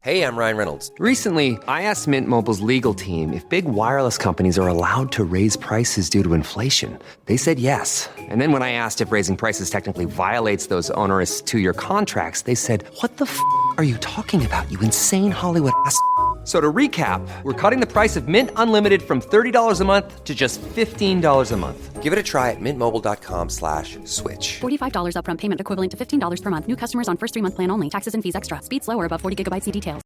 Hey, I'm Ryan Reynolds. Recently, I asked Mint Mobile's legal team if big wireless companies are allowed to raise prices due to inflation. They said yes. And then when I asked if raising prices technically violates those onerous two-year contracts, they said, "What the f*** are you talking about, you insane Hollywood ass?" So to recap, we're cutting the price of Mint Unlimited from $30 a month to just $15 a month. Give it a try at mintmobile.com/switch. $45 upfront payment equivalent to $15 per month. New customers on first 3-month plan only. Taxes and fees extra. Speed slower above 40 gigabytes. See details.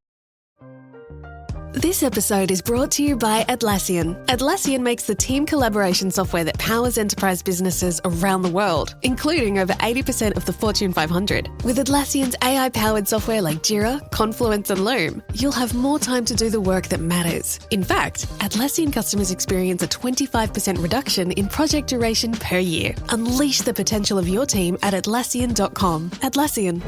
This episode is brought to you by Atlassian. Atlassian makes the team collaboration software that powers enterprise businesses around the world, including over 80% of the Fortune 500. With Atlassian's AI-powered software like Jira, Confluence, and Loom, you'll have more time to do the work that matters. In fact, Atlassian customers experience a 25% reduction in project duration per year. Unleash the potential of your team at Atlassian.com. Atlassian.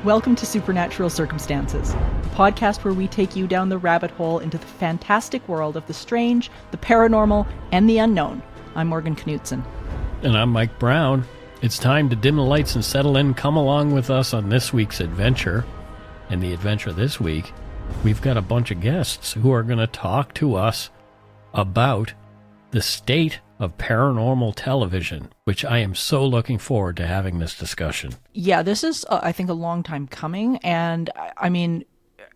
Welcome to Supernatural Circumstances, the podcast where we take you down the rabbit hole into the fantastic world of the strange, the paranormal, and the unknown. I'm Morgan Knudsen. And I'm Mike Browne. It's time to dim the lights and settle in. Come along with us on this week's adventure. And the adventure this week, we've got a bunch of guests who are going to talk to us about the state of paranormal television, which I am so looking forward to having this discussion. Yeah, this is, I think, a long time coming. And I mean,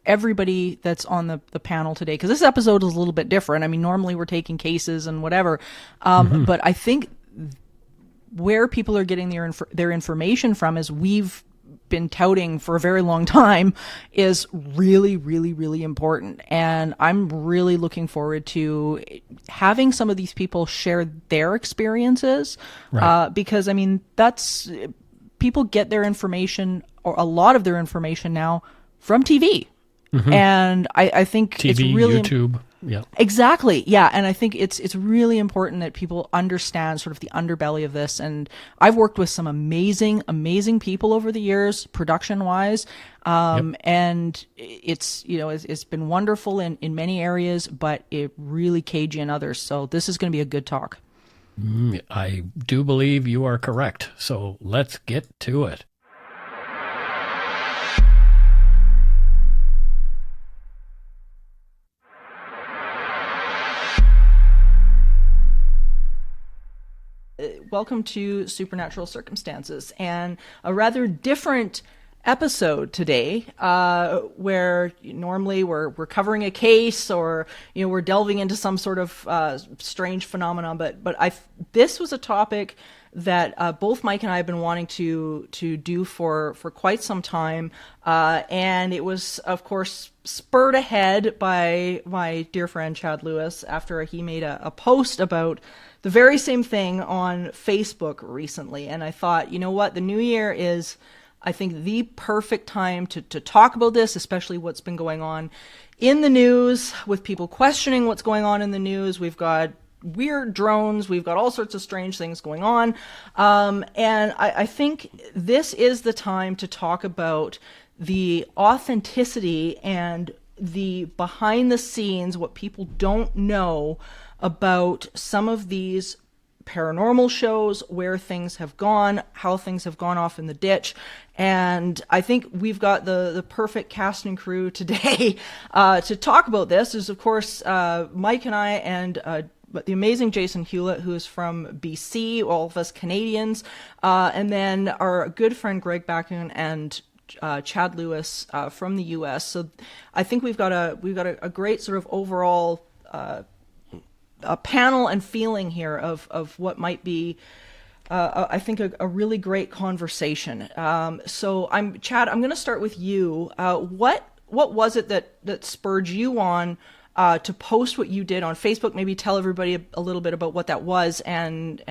everybody that's on the panel today, because this episode is a little bit different. I mean, normally we're taking cases and whatever. But I think where people are getting their information from, as we've been touting for a very long time, is really, really, really important. And I'm really looking forward to having some of these people share their experiences. Right. Because, I mean, that's, people get their information, or a lot of their information now, from TV. Mm-hmm. And I think TV, it's really YouTube. Yeah. Exactly. Yeah. And I think it's really important that people understand sort of the underbelly of this. And I've worked with some amazing, amazing people over the years, production wise. And it's, you know, it's been wonderful in many areas, but it really cagey in others. So this is going to be a good talk. I do believe you are correct. So let's get to it. Welcome to Supernatural Circumstances, and a rather different episode today, where normally we're covering a case, or we're delving into some sort of strange phenomenon. But this was a topic that both Mike and I have been wanting to do for quite some time, and it was, of course, spurred ahead by my dear friend Chad Lewis after he made a post about the very same thing on Facebook recently. And I thought, you know what, the new year is, I think, the perfect time to talk about this, especially what's been going on in the news, with people questioning what's going on in the news. We've got weird drones, we've got all sorts of strange things going on. And I think this is the time to talk about the authenticity and the behind the scenes, what people don't know about some of these paranormal shows, where things have gone, how things have gone off in the ditch. And I think we've got the perfect cast and crew today to talk about this. Is, of course, Mike and I, and the amazing Jason Hewlett, who is from BC, all of us Canadians, and then our good friend Greg Bakun and Chad Lewis from the US. So I think we've got a great sort of overall a panel and feeling here of what might be, I think, a really great conversation. So Chad, I'm going to start with you. What was it that spurred you on to post what you did on Facebook? Maybe tell everybody a little bit about what that was, and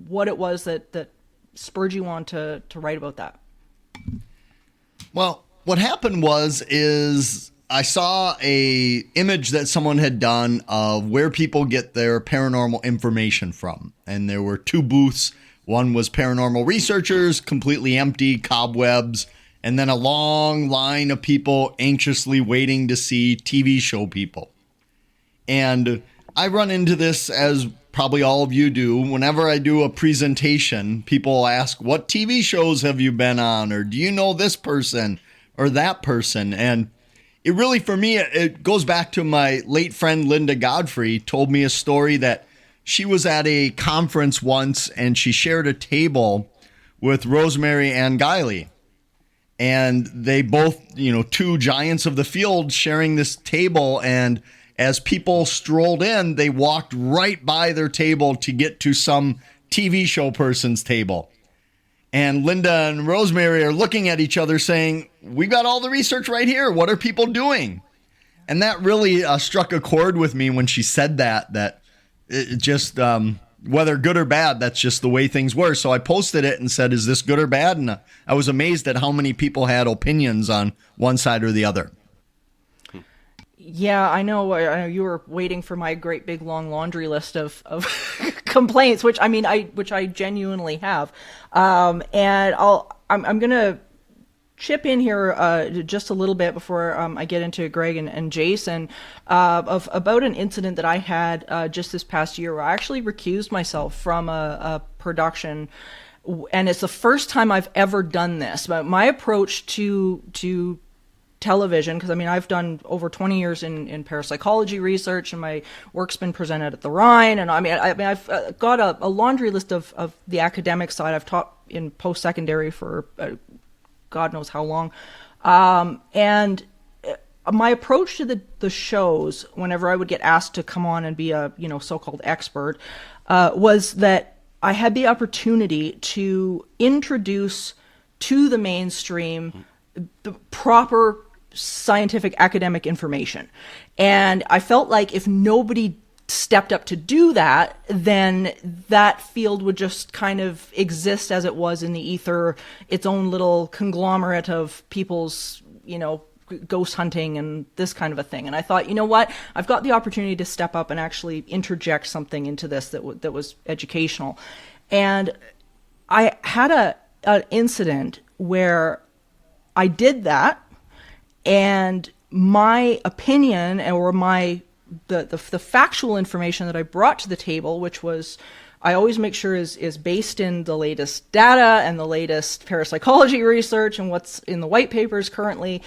what it was that spurred you on to write about that. Well, what happened is I saw a image that someone had done of where people get their paranormal information from. And there were two booths. One was paranormal researchers, completely empty, cobwebs, and then a long line of people anxiously waiting to see TV show people. And I run into this, as probably all of you do. Whenever I do a presentation, people ask, what TV shows have you been on? Or do you know this person or that person? And it really, for me, it goes back to my late friend Linda Godfrey told me a story that she was at a conference once and she shared a table with Rosemary and Guiley. And they both, two giants of the field sharing this table. And as people strolled in, they walked right by their table to get to some TV show person's table. And Linda and Rosemary are looking at each other saying, we got all the research right here. What are people doing? And that really struck a chord with me when she said that it just, whether good or bad, that's just the way things were. So I posted it and said, is this good or bad? And I was amazed at how many people had opinions on one side or the other. Yeah, I know you were waiting for my great big long laundry list of complaints, which I genuinely have. And I'm going to chip in here just a little bit before I get into Greg and Jason about an incident that I had just this past year where I actually recused myself from a production, and it's the first time I've ever done this. But my approach to television, because I've done over 20 years in parapsychology research, and my work's been presented at the Rhine, and I've got a laundry list of the academic side. I've taught in post-secondary for God knows how long, and my approach to the shows, whenever I would get asked to come on and be a so-called expert, was that I had the opportunity to introduce to the mainstream the proper scientific academic information. And I felt like if nobody stepped up to do that, then that field would just kind of exist as it was in the ether, its own little conglomerate of people's, ghost hunting and this kind of a thing. And I thought, you know what? I've got the opportunity to step up and actually interject something into this that was educational. And I had an incident where I did that, and my opinion or the factual information that I brought to the table, which was, I always make sure is based in the latest data and the latest parapsychology research and what's in the white papers currently,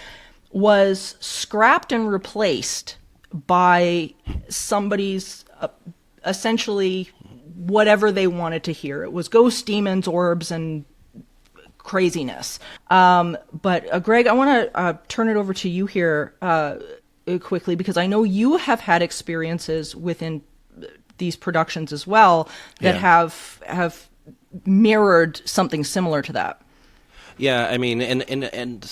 was scrapped and replaced by somebody's essentially whatever they wanted to hear. It was ghosts, demons, orbs, and craziness. But Greg, I want to turn it over to you here quickly, because I know you have had experiences within these productions as well that have mirrored something similar to that. Yeah, and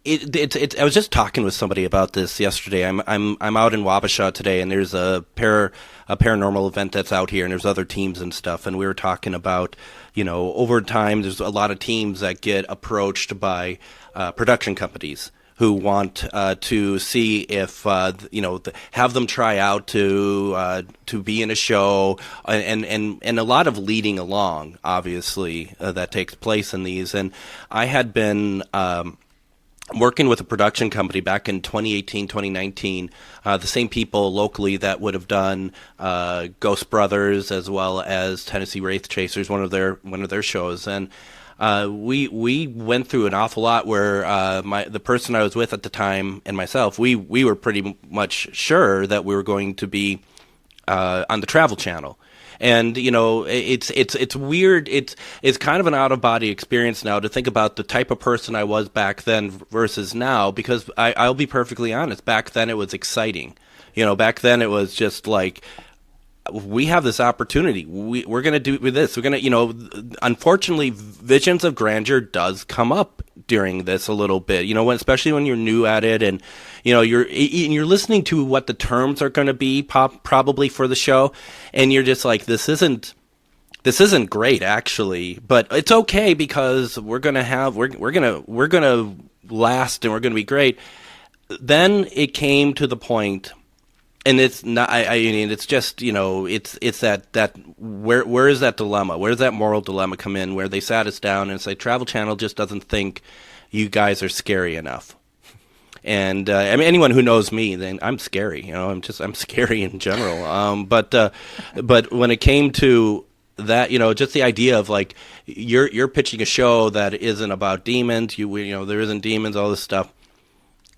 I was just talking with somebody about this yesterday. I'm out in Wabasha today, and there's a paranormal event that's out here, and there's other teams and stuff. And we were talking about, over time, there's a lot of teams that get approached by production companies who want to see if have them try out to be in a show, and a lot of leading along, obviously, that takes place in these. And I had been working with a production company back in 2018, 2019, the same people locally that would have done Ghost Brothers as well as Tennessee Wraith Chasers, one of their shows. And we went through an awful lot where the person I was with at the time and myself, we were pretty much sure that we were going to be on the Travel Channel. And it's weird. It's kind of an out of body experience now to think about the type of person I was back then versus now. Because I'll be perfectly honest. Back then it was exciting. Back then it was just like, we have this opportunity. We're going to do this. We're going to, unfortunately, visions of grandeur does come up during this a little bit, especially when you're new at it, and, you're listening to what the terms are going to be probably for the show. And you're just like, this isn't great actually, but it's okay because we're going to last and we're going to be great. Then it came to the point. And it's not. It's just. It's that. Where is that dilemma? Where does that moral dilemma come in? Where they sat us down and say, Travel Channel just doesn't think you guys are scary enough. And I mean, anyone who knows me, then I'm scary. You know, I'm scary in general. But when it came to that, you know, just the idea of like you're pitching a show that isn't about demons. You know, there isn't demons, all this stuff.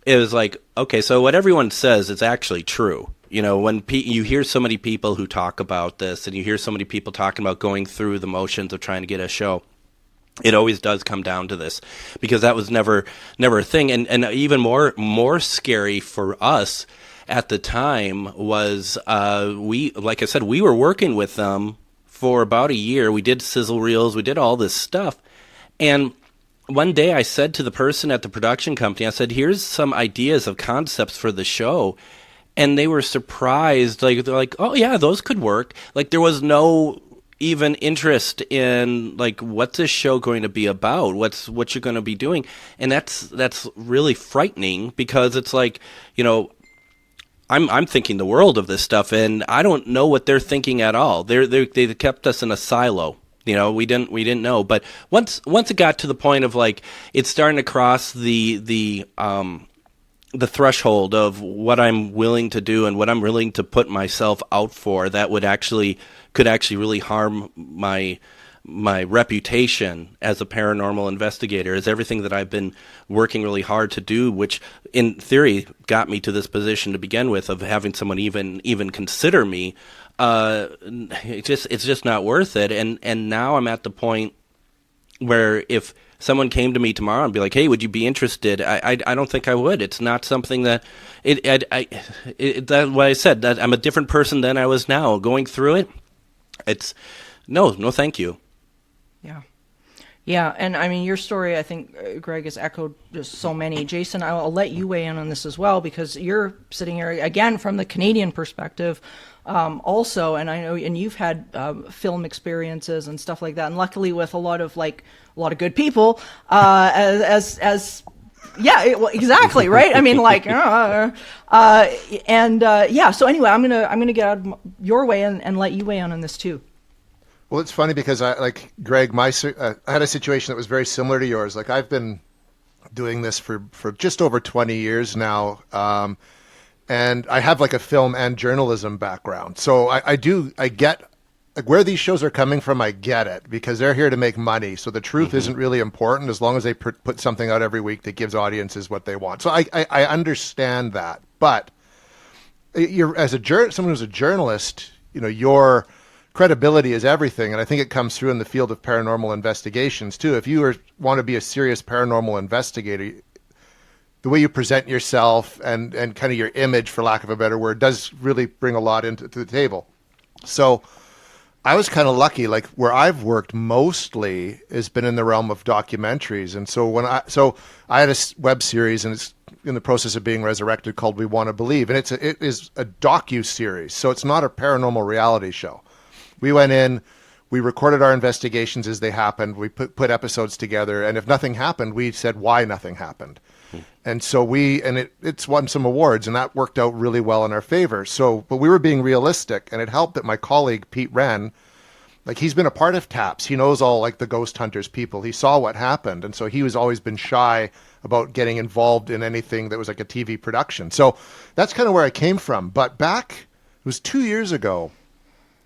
It was like, okay, so what everyone says is actually true. You know, when you hear so many people who talk about this, and you hear so many people talking about going through the motions of trying to get a show, it always does come down to this, because that was never a thing. And even more scary for us at the time was like I said, we were working with them for about a year. We did sizzle reels, we did all this stuff, and one day I said to the person at the production company, I said, here's some ideas of concepts for the show. And they were surprised. Like, they're like, oh, yeah, those could work. Like, there was no even interest in, like, what's this show going to be about? What you're going to be doing? And that's really frightening, because it's like, you know, I'm thinking the world of this stuff, and I don't know what they're thinking at all. They kept us in a silo. You know, we didn't know. But once it got to the point of like it's starting to cross the threshold of what I'm willing to do and what I'm willing to put myself out for, that could actually really harm my reputation as a paranormal investigator, is everything that I've been working really hard to do, which in theory got me to this position to begin with, of having someone even consider me. It's just not worth it. And now I'm at the point where if someone came to me tomorrow and be like, hey, would you be interested? I don't think I would. It's not something that what I said, that I'm a different person than I was now going through it. It's no, thank you. Yeah, and I mean, your story, I think, Greg, has echoed just so many. Jason, I'll let you weigh in on this as well, because you're sitting here, again, from the Canadian perspective also, and I know, and you've had film experiences and stuff like that, and luckily with a lot of good people, yeah, well, exactly, right? I mean, like, yeah. So anyway, I'm gonna get out of your way and let you weigh in on this too. Well, it's funny because like Greg, I had a situation that was very similar to yours. Like, I've been doing this for just over 20 years now, and I have like a film and journalism background. So I get like where these shows are coming from. I get it, because they're here to make money. So the truth isn't really important as long as they put something out every week that gives audiences what they want. So I understand that. But someone who's a journalist, you know, your credibility is everything, and I think it comes through in the field of paranormal investigations too. If you want to be a serious paranormal investigator, the way you present yourself and kind of your image, for lack of a better word, does really bring a lot to the table. So I was kind of lucky. Like, where I've worked mostly has been in the realm of documentaries, and so I had a web series, and it's in the process of being resurrected, called We Want to Believe, and it is a docu-series, so it's not a paranormal reality show. We went in, we recorded our investigations as they happened, we put episodes together, and if nothing happened, we said why nothing happened. And so it's won some awards, and that worked out really well in our favor. So, but we were being realistic, and it helped that my colleague, Pete Wren, like, he's been a part of TAPS. He knows all, like, the ghost hunters people. He saw what happened, and so he was always been shy about getting involved in anything that was like a TV production. So that's kind of where I came from. But back, it was 2 years ago,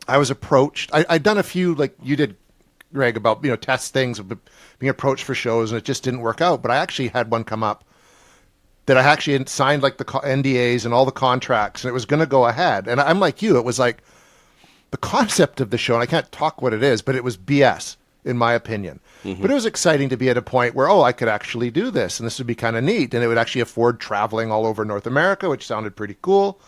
I was approached. I'd done a few, like you did, Greg, about, you know, test things, being approached for shows, and it just didn't work out. But I actually had one come up that I actually had signed, like, the NDAs and all the contracts, and it was going to go ahead. And I'm like you, it was like the concept of the show, and I can't talk what it is, but it was BS, in my opinion. Mm-hmm. But it was exciting to be at a point where, I could actually do this, and this would be kind of neat, and it would actually afford traveling all over North America, which sounded pretty cool.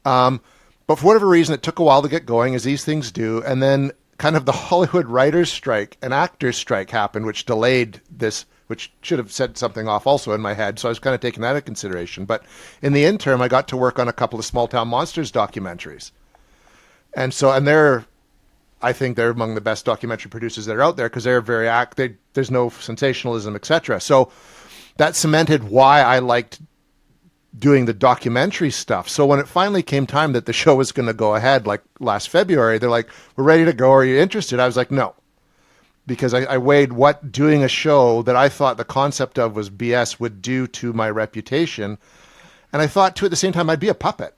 But for whatever reason, it took a while to get going, as these things do. And then kind of the Hollywood writers' strike and actors' strike happened, which delayed this, which should have set something off also in my head. So I was kind of taking that into consideration. But in the interim, I got to work on a couple of Small Town Monsters documentaries. And I think they're among the best documentary producers that are out there, because they're very there's no sensationalism, etc. So that cemented why I liked doing the documentary stuff. So when it finally came time that the show was going to go ahead, like last February, they're like, we're ready to go. Are you interested? I was like, no. because I weighed what doing a show that I thought the concept of was BS would do to my reputation. And I thought, too, at the same time, I'd be a puppet.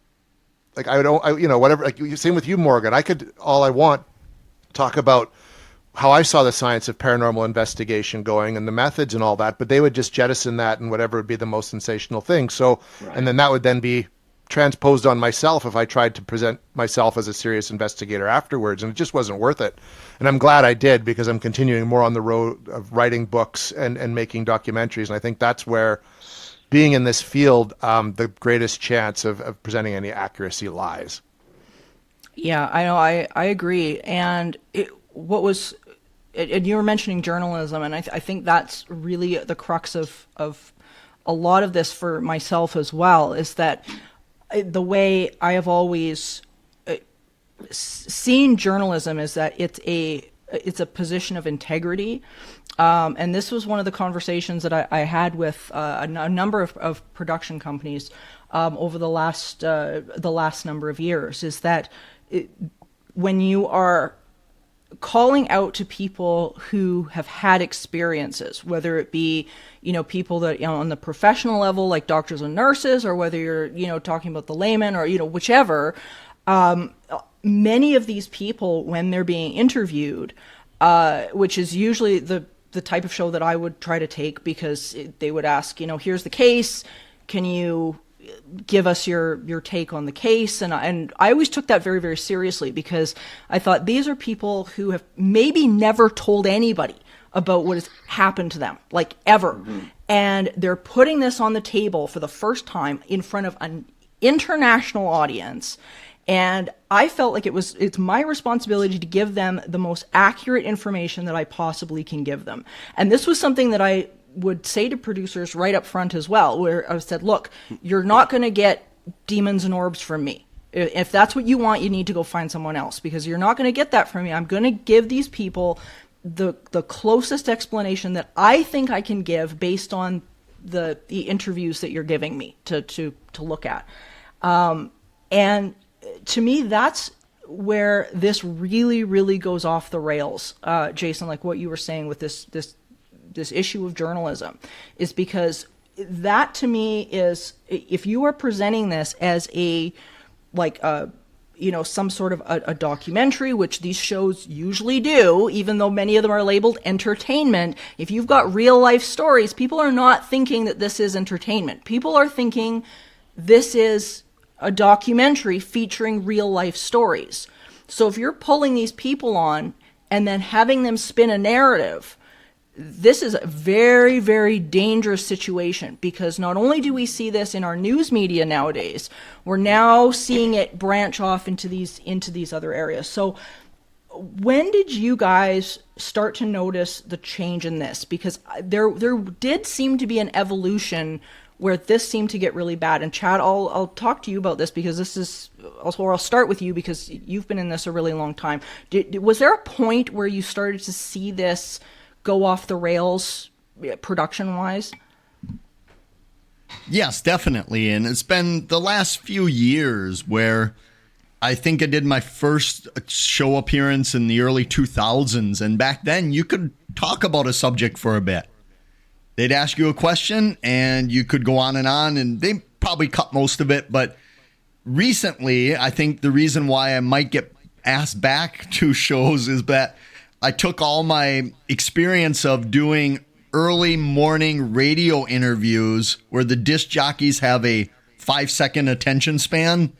Like, whatever, like, same with you, Morgan. I could, all I want, talk about how I saw the science of paranormal investigation going and the methods and all that, but they would just jettison that and whatever would be the most sensational thing. So, and then that would then be transposed on myself if I tried to present myself as a serious investigator afterwards, and it just wasn't worth it. And I'm glad I did, because I'm continuing more on the road of writing books and making documentaries, and I think that's where being in this field, the greatest chance of presenting any accuracy lies. Yeah, I know, I agree. And and you were mentioning journalism, and I think that's really the crux of a lot of this for myself as well, is that the way I have always seen journalism is that it's a position of integrity. And this was one of the conversations that I had with a number of production companies over the last number of years, is that when you are calling out to people who have had experiences, whether it be, people that, on the professional level, like doctors and nurses, or whether you're, talking about the layman or, whichever, many of these people, when they're being interviewed, which is usually the type of show that I would try to take, because they would ask, here's the case, can you give us your take on the case? And I always took that very, very seriously, because I thought these are people who have maybe never told anybody about what has happened to them, like ever. Mm-hmm. And they're putting this on the table for the first time in front of an international audience. And I felt like it's my responsibility to give them the most accurate information that I possibly can give them. And this was something that I would say to producers right up front as well, where I said, look, you're not going to get demons and orbs from me. If that's what you want, you need to go find someone else, because you're not going to get that from me. I'm going to give these people the closest explanation that I think I can give based on the interviews that you're giving me to look at. And to me, that's where this really, really goes off the rails, Jason, like what you were saying with this issue of journalism, is because that to me is, if you are presenting this as some sort of a documentary, which these shows usually do, even though many of them are labeled entertainment, if you've got real life stories, people are not thinking that this is entertainment. People are thinking this is a documentary featuring real life stories. So if you're pulling these people on and then having them spin a narrative, this is a very, very dangerous situation, because not only do we see this in our news media nowadays, we're now seeing it branch off into these other areas. So when did you guys start to notice the change in this? Because there did seem to be an evolution where this seemed to get really bad. And Chad, I'll talk to you about this, because this is, or I'll start with you, because you've been in this a really long time. Was there a point where you started to see this go off the rails production-wise? Yes, definitely. And it's been the last few years where I think I did my first show appearance in the early 2000s. And back then, you could talk about a subject for a bit. They'd ask you a question, and you could go on, and they probably cut most of it. But recently, I think the reason why I might get asked back to shows is that I took all my experience of doing early morning radio interviews where the disc jockeys have a 5-second attention span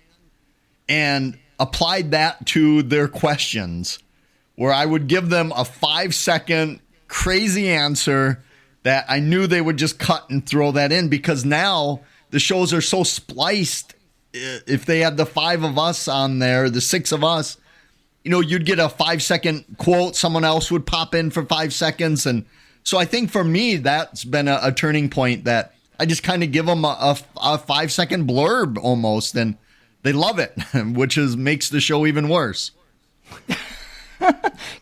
and applied that to their questions, where I would give them a 5-second crazy answer that I knew they would just cut and throw that in, because now the shows are so spliced. If they had the 5 of us on there, the 6 of us, you'd get a 5-second quote. Someone else would pop in for 5 seconds. And so I think for me, that's been a turning point, that I just kind of give them a 5-second blurb almost, and they love it, which makes the show even worse.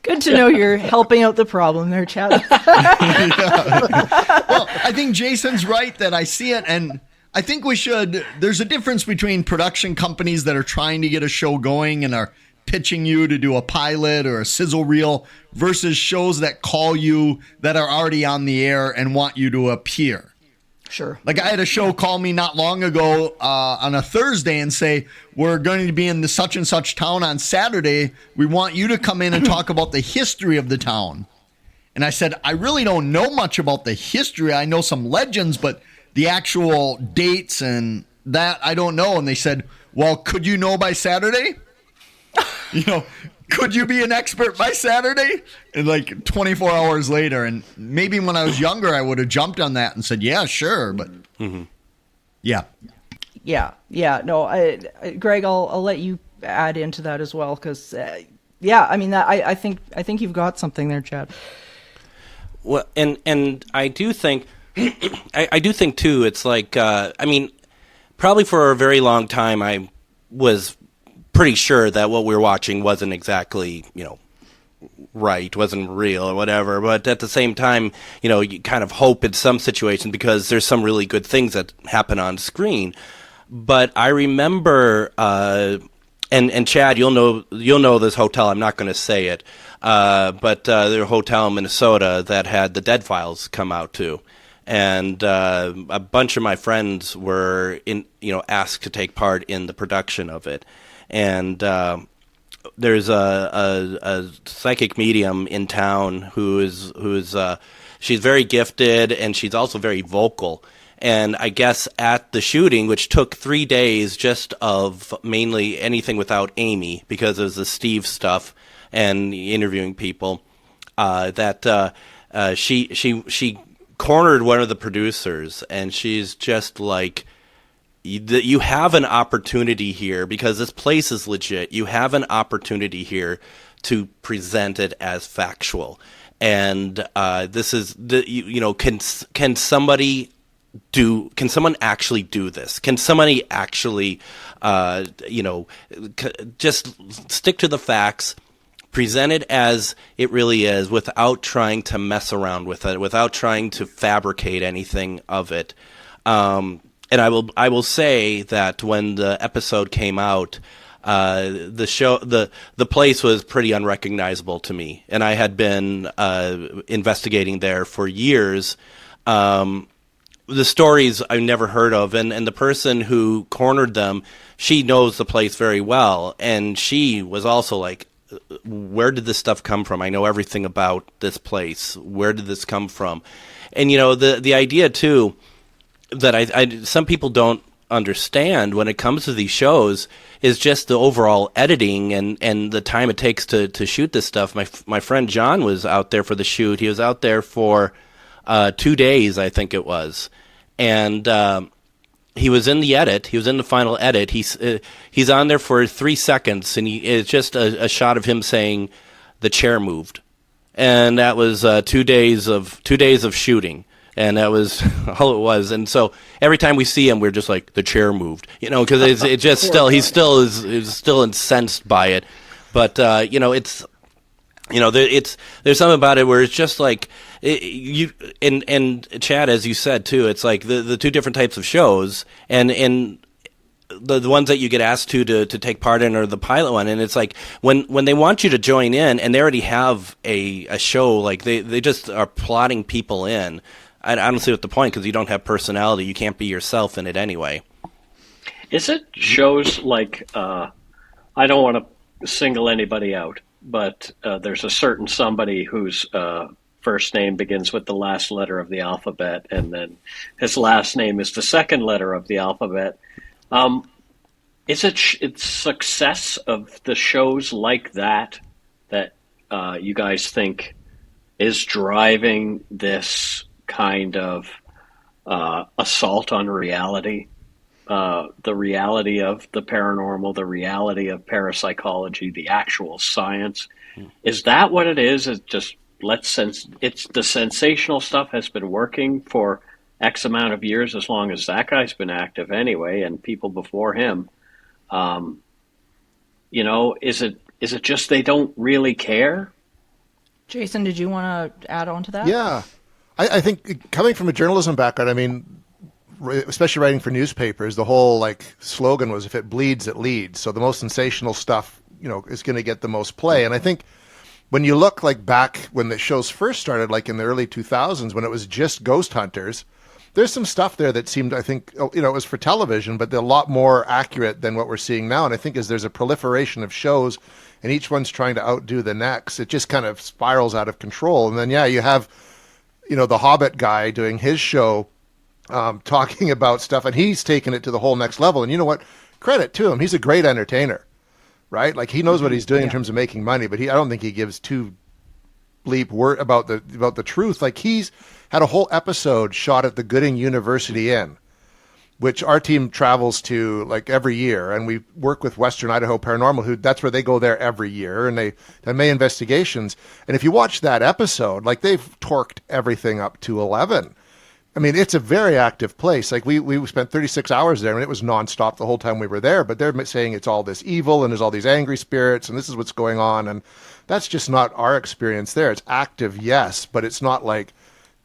Good to know you're helping out the problem there, Chad. Well, I think Jason's right that I see it, and I think there's a difference between production companies that are trying to get a show going and are pitching you to do a pilot or a sizzle reel versus shows that call you that are already on the air and want you to appear. Sure. Like I had a show call me not long ago on a Thursday and say, we're going to be in the such and such town on Saturday. We want you to come in and talk about the history of the town. And I said, I really don't know much about the history. I know some legends, but the actual dates and that I don't know. And they said, well, could you know by Saturday? Could you be an expert by Saturday? And like 24 hours later, and maybe when I was younger, I would have jumped on that and said, yeah, sure. But yeah. No, Greg, I'll let you add into that as well. Cause I think you've got something there, Chad. Well, and I do think, I do think too, it's like, probably for a very long time, I was pretty sure that what we were watching wasn't exactly, right, wasn't real or whatever. But at the same time, you kind of hope in some situations because there's some really good things that happen on screen. But I remember, and Chad, you'll know this hotel. I'm not going to say it, but there's a hotel in Minnesota that had the Dead Files come out too. And a bunch of my friends were asked to take part in the production of it. And there's a psychic medium in town who's she's very gifted and she's also very vocal. And I guess at the shooting, which took 3 days just of mainly anything without Amy because it was the Steve stuff and interviewing people, that she cornered one of the producers, and she's just like, you have an opportunity here because this place is legit. You have an opportunity here to present it as factual. And this is can someone actually do this? Can somebody actually just stick to the facts, present it as it really is without trying to mess around with it, without trying to fabricate anything of it. And I will say that when the episode came out, the place was pretty unrecognizable to me, and I had been investigating there for years. The stories I've never heard of, and the person who cornered them, she knows the place very well, and she was also like, where did this stuff come from? I know everything about this place. Where did this come from? And the idea too, that some people don't understand when it comes to these shows is just the overall editing and the time it takes to shoot this stuff. My friend John was out there for the shoot. He was out there for 2 days, I think it was. And he was in the edit. He was in the final edit. He's on there for 3 seconds, and it's just a shot of him saying, "The chair moved," and that was 2 days of shooting. And that was all it was. And so every time we see him, we're just like, the chair moved, because it's just still, he's still incensed by it. But, there's something about it where it's just like, and Chad, as you said too, it's like the two different types of shows, and the ones that you get asked to take part in are the pilot one, and it's like when they want you to join in and they already have a show, like they just are plotting people in. I don't see what the point, because you don't have personality. You can't be yourself in it anyway. Is it shows like, I don't want to single anybody out, but there's a certain somebody whose first name begins with the last letter of the alphabet, and then his last name is the second letter of the alphabet. Is it success of the shows like that you guys think is driving this kind of assault on reality, the reality of the paranormal, the reality of parapsychology, the actual science? Is that what it is? It's just it's the sensational stuff has been working for X amount of years, as long as that guy's been active anyway, and people before him. Is it just they don't really care? Jason, did you want to add on to that? Yeah. I think coming from a journalism background, I mean, especially writing for newspapers, the whole slogan was, if it bleeds, it leads. So the most sensational stuff is going to get the most play. And I think when you look like back when the shows first started, like in the early 2000s, when it was just ghost hunters, there's some stuff there that seemed, I think, it was for television, but they're a lot more accurate than what we're seeing now. And I think as there's a proliferation of shows and each one's trying to outdo the next, it just kind of spirals out of control. And then, you have, the Hobbit guy doing his show, talking about stuff, and he's taken it to the whole next level. And you know what? Credit to him. He's a great entertainer, right? Like, he knows what he's doing in terms of making money, but I don't think he gives two bleep word about the truth. Like, he's had a whole episode shot at the Gooding University Inn, which our team travels to like every year, and we work with Western Idaho Paranormal, that's where they go there every year, and they make investigations. And if you watch that episode, like, they've torqued everything up to 11. I mean, it's a very active place. Like, we spent 36 hours there, and it was nonstop the whole time we were there. But they're saying it's all this evil, and there's all these angry spirits, and this is what's going on. And that's just not our experience there. It's active, yes, but it's not like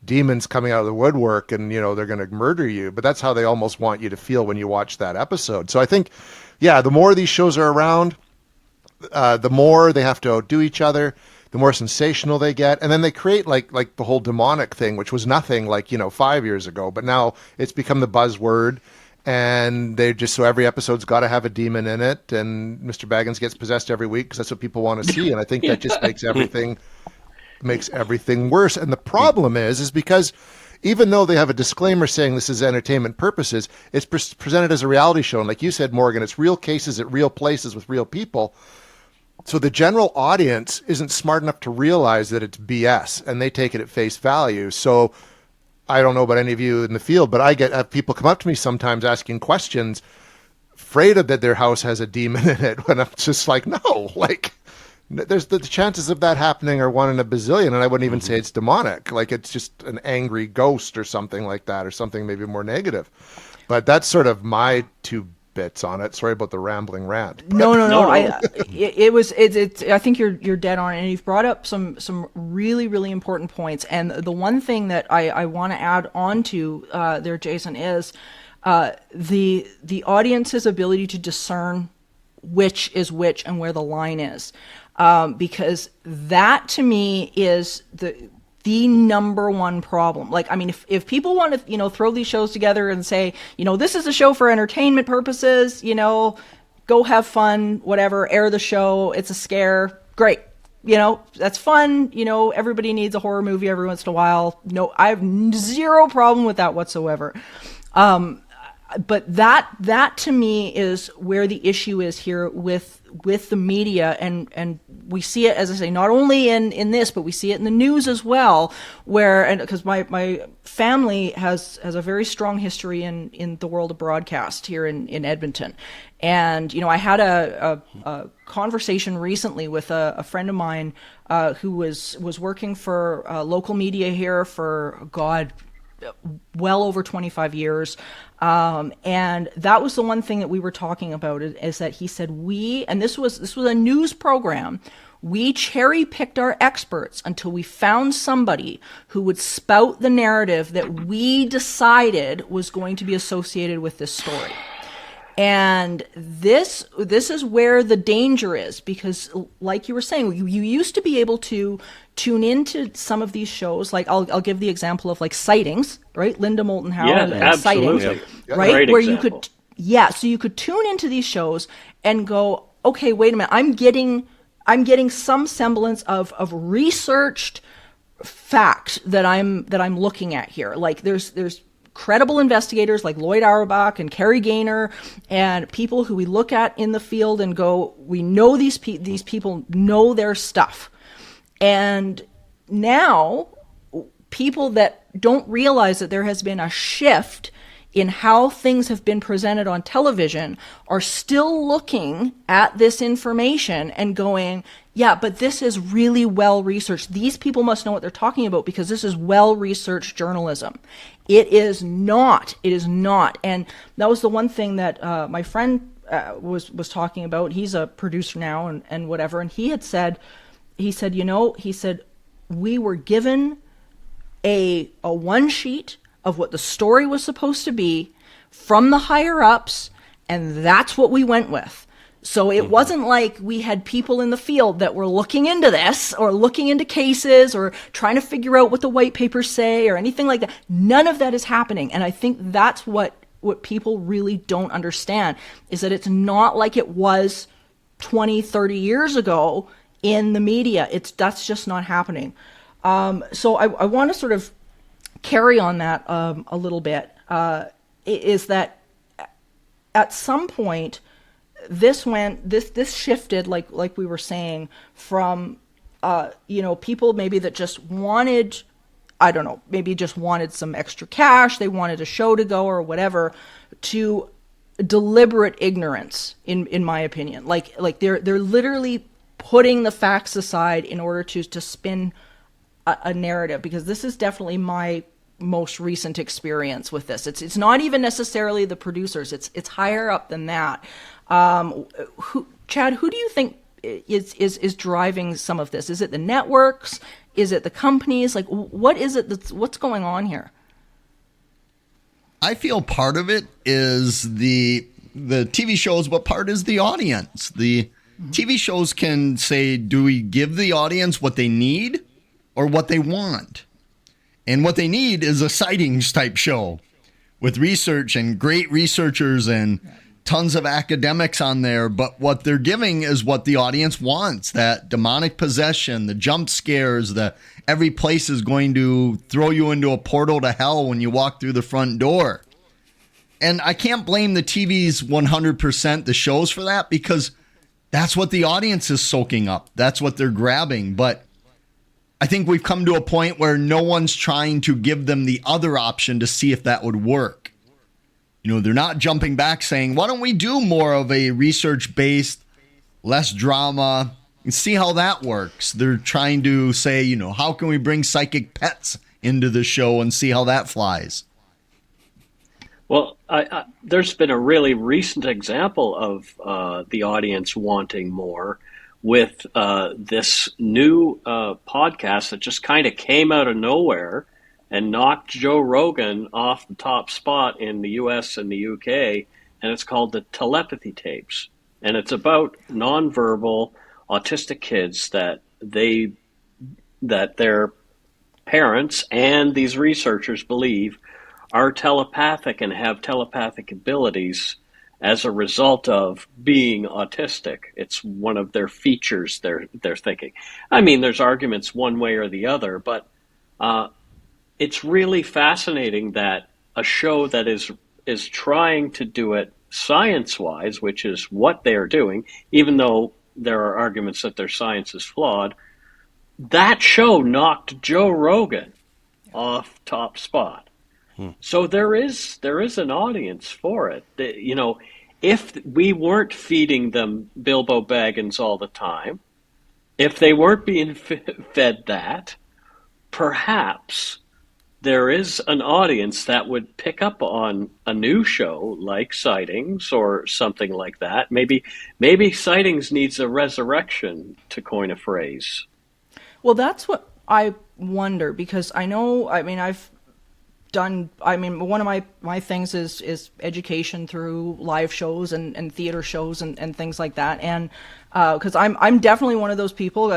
demons coming out of the woodwork and, they're going to murder you. But that's how they almost want you to feel when you watch that episode. So I think, the more these shows are around, the more they have to outdo each other, the more sensational they get. And then they create like the whole demonic thing, which was nothing like, 5 years ago, but now it's become the buzzword. And they just, so every episode's got to have a demon in it. And Mr. Baggins gets possessed every week because that's what people want to see. And I think that just makes everything worse. And the problem is because even though they have a disclaimer saying this is entertainment purposes, it's presented as a reality show. And like you said, Morgan, it's real cases at real places with real people. So the general audience isn't smart enough to realize that it's BS, and they take it at face value. So I don't know about any of you in the field, but I have people come up to me sometimes asking questions, afraid of that their house has a demon in it, when I'm just like, no, like, there's the chances of that happening are 1 in a bazillion, and I wouldn't even say it's demonic. Like, it's just an angry ghost or something like that, or something maybe more negative. But that's sort of my 2 bits on it. Sorry about the rambling rant. No. I think you're dead on, and you've brought up some really, really important points. And the one thing that I want to add on to there, Jason, is the audience's ability to discern which is which and where the line is. Because that to me is the number one problem. Like, I mean, if people want to, throw these shows together and say, this is a show for entertainment purposes, go have fun, whatever, air the show, it's a scare, great. That's fun. Everybody needs a horror movie every once in a while. No, I have zero problem with that whatsoever. But that to me is where the issue is here with the media, and we see it, as I say, not only in this, but we see it in the news as well, because my family has a very strong history in the world of broadcast here in Edmonton. And, I had a conversation recently with a friend of mine who was working for local media here for, well over 25 years. And that was the one thing that we were talking about, is that he said and this was a news program, we cherry picked our experts until we found somebody who would spout the narrative that we decided was going to be associated with this story. And this is where the danger is, because like you were saying, you used to be able to tune into some of these shows. Like I'll give the example of like Sightings, right? Linda Moulton Howe and Sightings, right? Great where example. so you could tune into these shows and go, okay, wait a minute, I'm getting some semblance of researched fact that I'm looking at here. Like there's credible investigators like Lloyd Auerbach and Carrie Gaynor, and people who we look at in the field and go, we know these people know their stuff. And now people that don't realize that there has been a shift in how things have been presented on television are still looking at this information and going, yeah, but this is really well researched. These people must know what they're talking about because this is well researched journalism. It is not. And that was the one thing that my friend was talking about. He's a producer now and whatever. And he said, we were given a one sheet of what the story was supposed to be from the higher ups, and that's what we went with. So it wasn't like we had people in the field that were looking into this or looking into cases or trying to figure out what the white papers say or anything like that. None of that is happening. And I think that's what people really don't understand, is that it's not like it was 20, 30 years ago in the media. That's just not happening. So I want to sort of carry on that a little bit, is that at some point, this shifted, like we were saying, from people maybe that just wanted, I don't know, maybe just wanted some extra cash, they wanted a show to go or whatever, to deliberate ignorance, in my opinion. Like they're literally putting the facts aside in order to spin a narrative, because this is definitely my most recent experience with this. It's not even necessarily the producers, it's higher up than that. Chad, who do you think is driving some of this? Is it the networks? Is it the companies? Like, what is it what's going on here? I feel part of it is the TV shows, but part is the audience. The TV shows can say, do we give the audience what they need or what they want? And what they need is a sightings type show with research and great researchers and tons of academics on there. But what they're giving is what the audience wants, that demonic possession, the jump scares, every place is going to throw you into a portal to hell when you walk through the front door. And I can't blame the TV's 100%, the shows, for that, because that's what the audience is soaking up. That's what they're grabbing. But I think we've come to a point where no one's trying to give them the other option to see if that would work. They're not jumping back saying, why don't we do more of a research-based, less drama, and see how that works. They're trying to say, how can we bring psychic pets into the show and see how that flies? Well, there's been a really recent example of the audience wanting more with this new podcast that just kind of came out of nowhere and knocked Joe Rogan off the top spot in the US and the UK, and it's called the Telepathy Tapes. And it's about nonverbal autistic kids that their parents and these researchers believe are telepathic and have telepathic abilities as a result of being autistic. It's one of their features they're thinking. I mean, there's arguments one way or the other, but it's really fascinating that a show that is trying to do it science-wise, which is what they're doing, even though there are arguments that their science is flawed, that show knocked Joe Rogan off top spot. So there is an audience for it. If we weren't feeding them Bilbo Baggins all the time, if they weren't being fed that, perhaps there is an audience that would pick up on a new show like Sightings or something like that. Maybe Sightings needs a resurrection, to coin a phrase. Well, that's what I wonder, because one of my things is education through live shows and theater shows and things like that. And because I'm definitely one of those people.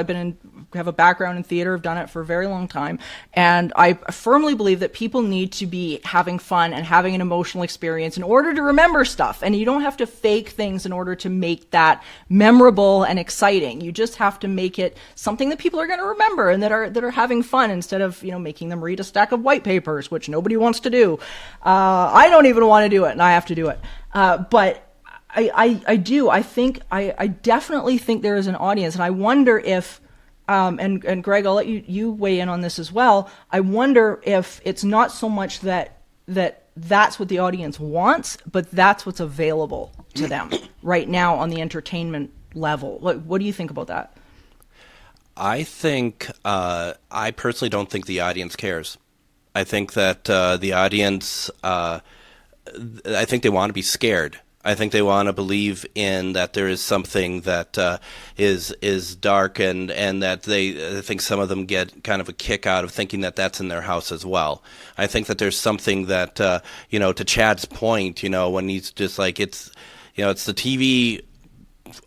Have a background in theater. I've done it for a very long time. And I firmly believe that people need to be having fun and having an emotional experience in order to remember stuff. And you don't have to fake things in order to make that memorable and exciting. You just have to make it something that people are going to remember and that are having fun, instead of, making them read a stack of white papers, which nobody wants to do. I don't even want to do it, and I have to do it. But I do. I definitely think there is an audience, and I wonder if, and Greg, I'll let you weigh in on this as well. I wonder if it's not so much that's what the audience wants, but that's what's available to them right now on the entertainment level. What do you think about that? I think, I personally don't think the audience cares. I think that the audience, I think they want to be scared. I think they want to believe in that there is something that is dark, and that I think some of them get kind of a kick out of thinking that that's in their house as well. I think that there's something that, to Chad's point, when he's just like, it's the TV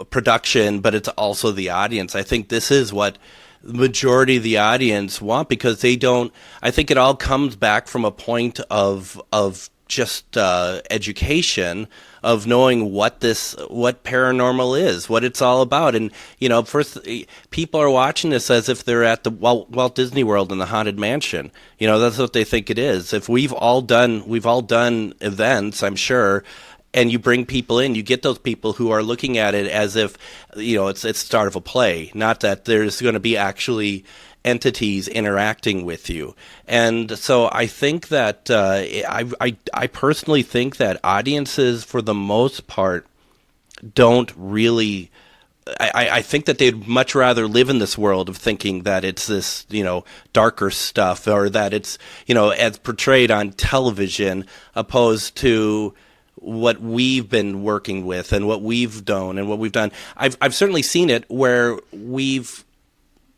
production, but it's also the audience. I think this is what the majority of the audience want, because they don't. I think it all comes back from a point of just education, of knowing what paranormal is, what it's all about. And, first, people are watching this as if they're at the Walt Disney World in the Haunted Mansion. That's what they think it is. If we've all done events, I'm sure, and you bring people in, you get those people who are looking at it as if, it's the start of a play, not that there's going to be actually entities interacting with you. And so I think that I personally think that audiences, for the most part, don't really. I think that they'd much rather live in this world of thinking that it's this, darker stuff, or that it's, as portrayed on television, opposed to what we've been working with and what we've done and what we've done. I've certainly seen it where we've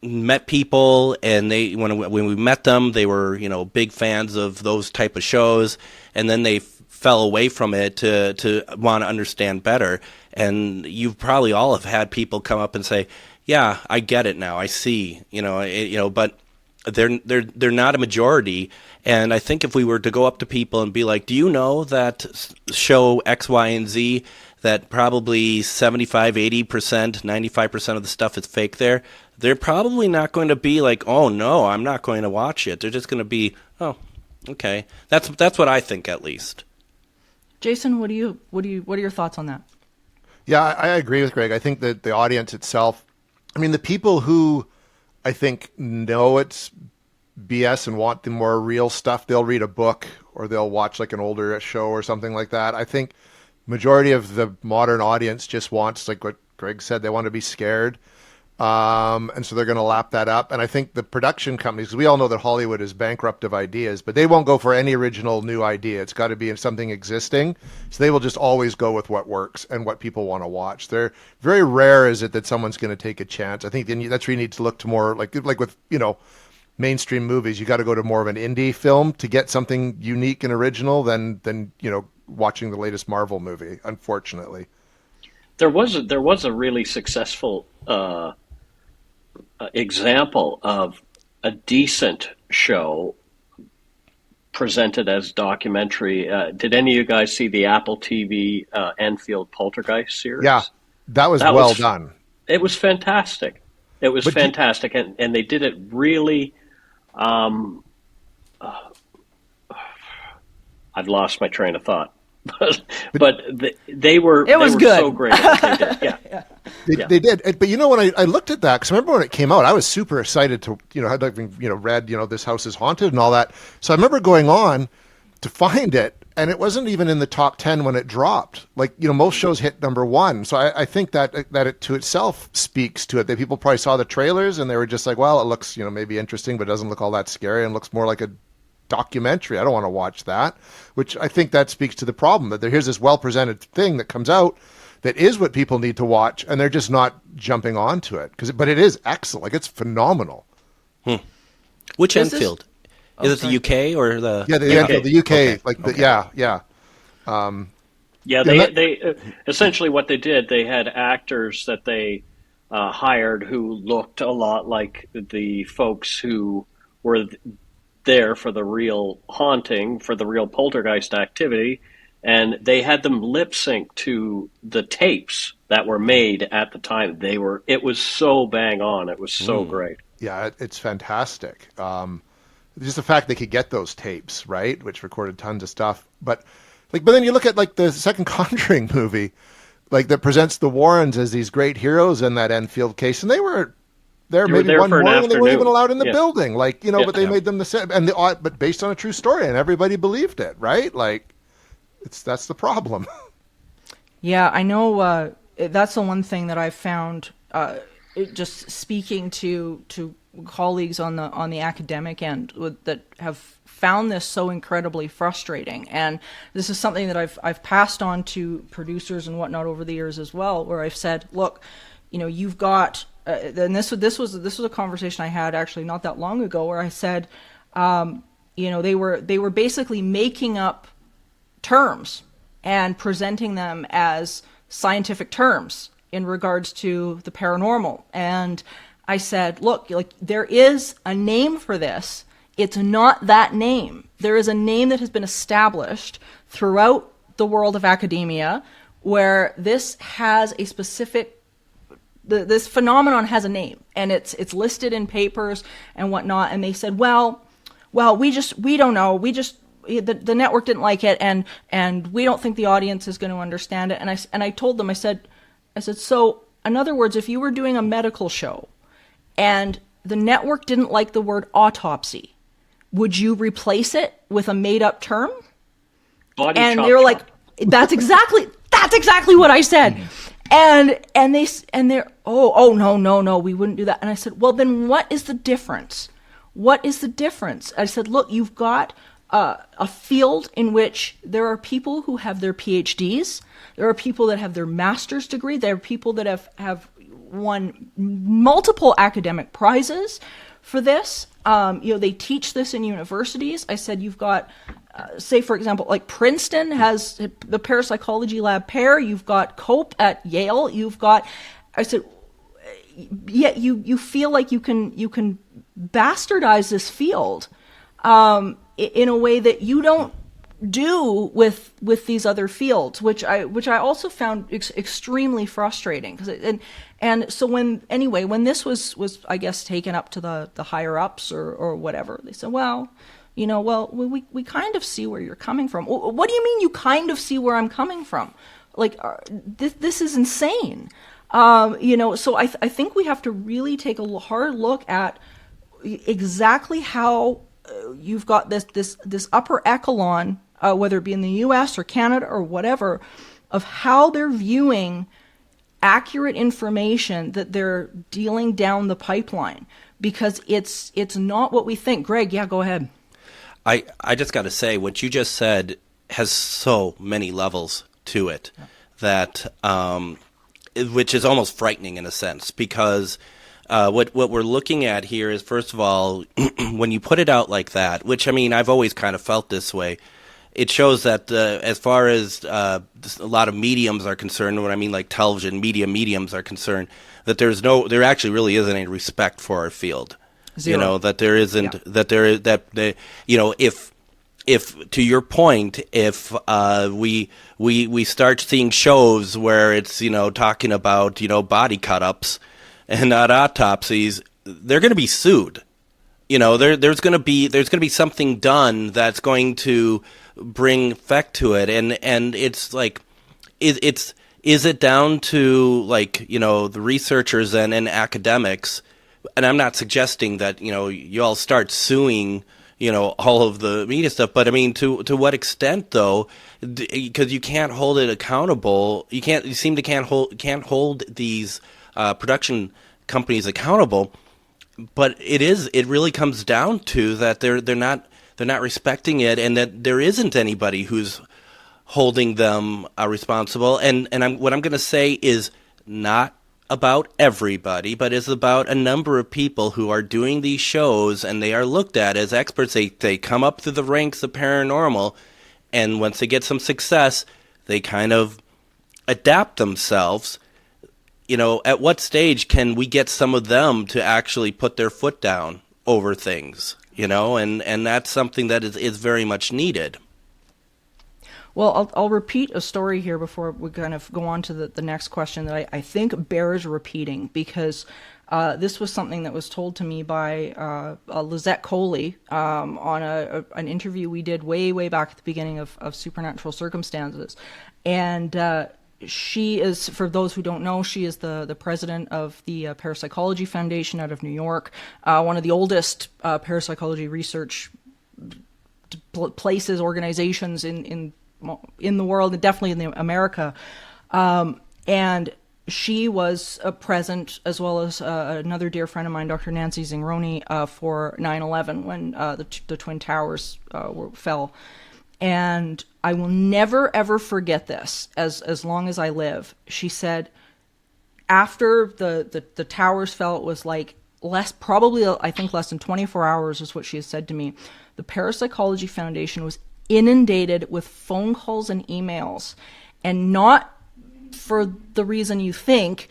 met people, and when we met them, they were big fans of those type of shows, and then they fell away from it to want to understand better. And you probably all have had people come up and say, "Yeah, I get it now. I see." But they're not a majority. And I think if we were to go up to people and be like, "Do you know that show X, Y, and Z, that probably 75, 80%, 95% of the stuff is fake there?" They're probably not going to be like, "Oh no, I'm not going to watch it." They're just going to be, "Oh, okay." That's what I think, at least. Jason, what are your thoughts on that? Yeah, I agree with Greg. I think that the audience itself, the people who I think know it's BS and want the more real stuff, they'll read a book or they'll watch like an older show or something like that. I think majority of the modern audience just wants, like what Greg said, they want to be scared. And so they're going to lap that up. And I think the production companies, we all know that Hollywood is bankrupt of ideas, but they won't go for any original new idea. It's got to be something existing. So they will just always go with what works and what people want to watch. They're very rare is it that someone's going to take a chance. I think that's where you need to look to more like with, mainstream movies. You got to go to more of an indie film to get something unique and original than watching the latest Marvel movie, unfortunately. There was a really successful example of a decent show presented as documentary. Did any of you guys see the Apple TV Enfield Poltergeist series? Yeah, that was well done. It was fantastic. It was fantastic, and they did it really. I've lost my train of thought. but they were good. So great at what they did. Yeah. They did. But when I looked at that, because I remember when it came out, I was super excited to had read This House is Haunted and all that. So I remember going on to find it, and it wasn't even in the top 10 when it dropped. Most shows hit number 1. So I think that it to itself speaks to it. That people probably saw the trailers and they were just like, well, it looks maybe interesting, but it doesn't look all that scary and looks more like a documentary. I don't want to watch that, which I think that speaks to the problem that here's this well-presented thing that comes out that is what people need to watch, and they're just not jumping onto it. But it is excellent. It's phenomenal. Which Enfield? Is it the UK or the... Yeah, the UK. Okay. They essentially what they did, they had actors that they hired who looked a lot like the folks who were there for the real haunting, for the real poltergeist activity, and they had them lip sync to the tapes that were made at the time. It was so bang on. It was so great. Yeah, it's fantastic. Just the fact they could get those tapes, right, which recorded tons of stuff. But then you look at the second Conjuring movie, that presents the Warrens as these great heroes in that Enfield case, and they were there maybe one morning and they weren't even allowed in the building, but they made them the same, but based on a true story, and everybody believed it, right? That's the problem. Yeah, I know. That's the one thing that I've found. Just speaking to colleagues on the academic end that have found this so incredibly frustrating, and this is something that I've passed on to producers and whatnot over the years as well, where I've said, look, you've got. And this was a conversation I had actually not that long ago, where I said, they were basically making up terms and presenting them as scientific terms, in regards to the paranormal. And I said, look, like, there is a name for this. It's not that name. There is a name that has been established throughout the world of academia where this has a specific, this phenomenon has a name, and it's listed in papers and whatnot. And they said, well, we don't know. The network didn't like it, and we don't think the audience is going to understand it. And I told them, I said, so in other words, if you were doing a medical show and the network didn't like the word autopsy, would you replace it with a made-up term? Body and chop they were chop. like, that's exactly what I said. And they're no, we wouldn't do that. And I said, well, then what is the difference? What is the difference? I said, look, you've got a field in which there are people who have their PhDs, there are people that have their master's degree, there are people that have won multiple academic prizes for this. They teach this in universities. I said, you've got, say, for example, like Princeton has the parapsychology lab pair. You've got Cope at Yale. You've got, I said, yet you feel like you can bastardize this field in a way that you don't do with these other fields, which I also found extremely frustrating. And so when this was I guess taken up to the higher ups or whatever, they said, we kind of see where you're coming from. What do you mean you kind of see where I'm coming from? Like, this is insane. So I think we have to really take a hard look at exactly how you've got this upper echelon, whether it be in the U.S. or Canada or whatever, of how they're viewing accurate information that they're dealing down the pipeline, because it's not what we think. Greg, yeah, go ahead. I just got to say, what you just said has so many levels to it that which is almost frightening in a sense, because what we're looking at here is, first of all, when you put it out like that, which, I mean, I've always kind of felt this way, it shows that as far as a lot of mediums are concerned, what I mean, like television, mediums are concerned, that there actually really isn't any respect for our field. Zero. That there isn't, if to your point, if we start seeing shows where it's, talking about, body cut-ups and not autopsies, they're going to be sued. There's going to be something done that's going to bring effect to it, and it's like, is it down to, like, the researchers and academics? And I'm not suggesting that you all start suing all of the media stuff, but I mean, to what extent though? Because you can't hold it accountable. You can't hold these production companies accountable. But it really comes down to that they're not respecting it, and that there isn't anybody who's holding them responsible. And what I'm going to say is not about everybody, but is about a number of people who are doing these shows, and they are looked at as experts. They come up through the ranks of paranormal, and once they get some success, they kind of adapt themselves. At what stage can we get some of them to actually put their foot down over things, and that's something that is very much needed. Well, I'll repeat a story here before we kind of go on to the next question that I think bears repeating, because this was something that was told to me by Lizette Coley on an interview we did way back at the beginning of Supernatural Circumstances. And she is, for those who don't know, she is the president of the Parapsychology Foundation out of New York, one of the oldest parapsychology research places, organizations in the world, and definitely in America. And she was present, as well as another dear friend of mine, Dr. Nancy Zingroni, for 9/11 when the Twin Towers fell. And I will never, ever forget this as long as I live. She said, after the towers fell, it was like less than 24 hours is what she has said to me. The Parapsychology Foundation was inundated with phone calls and emails, and not for the reason you think.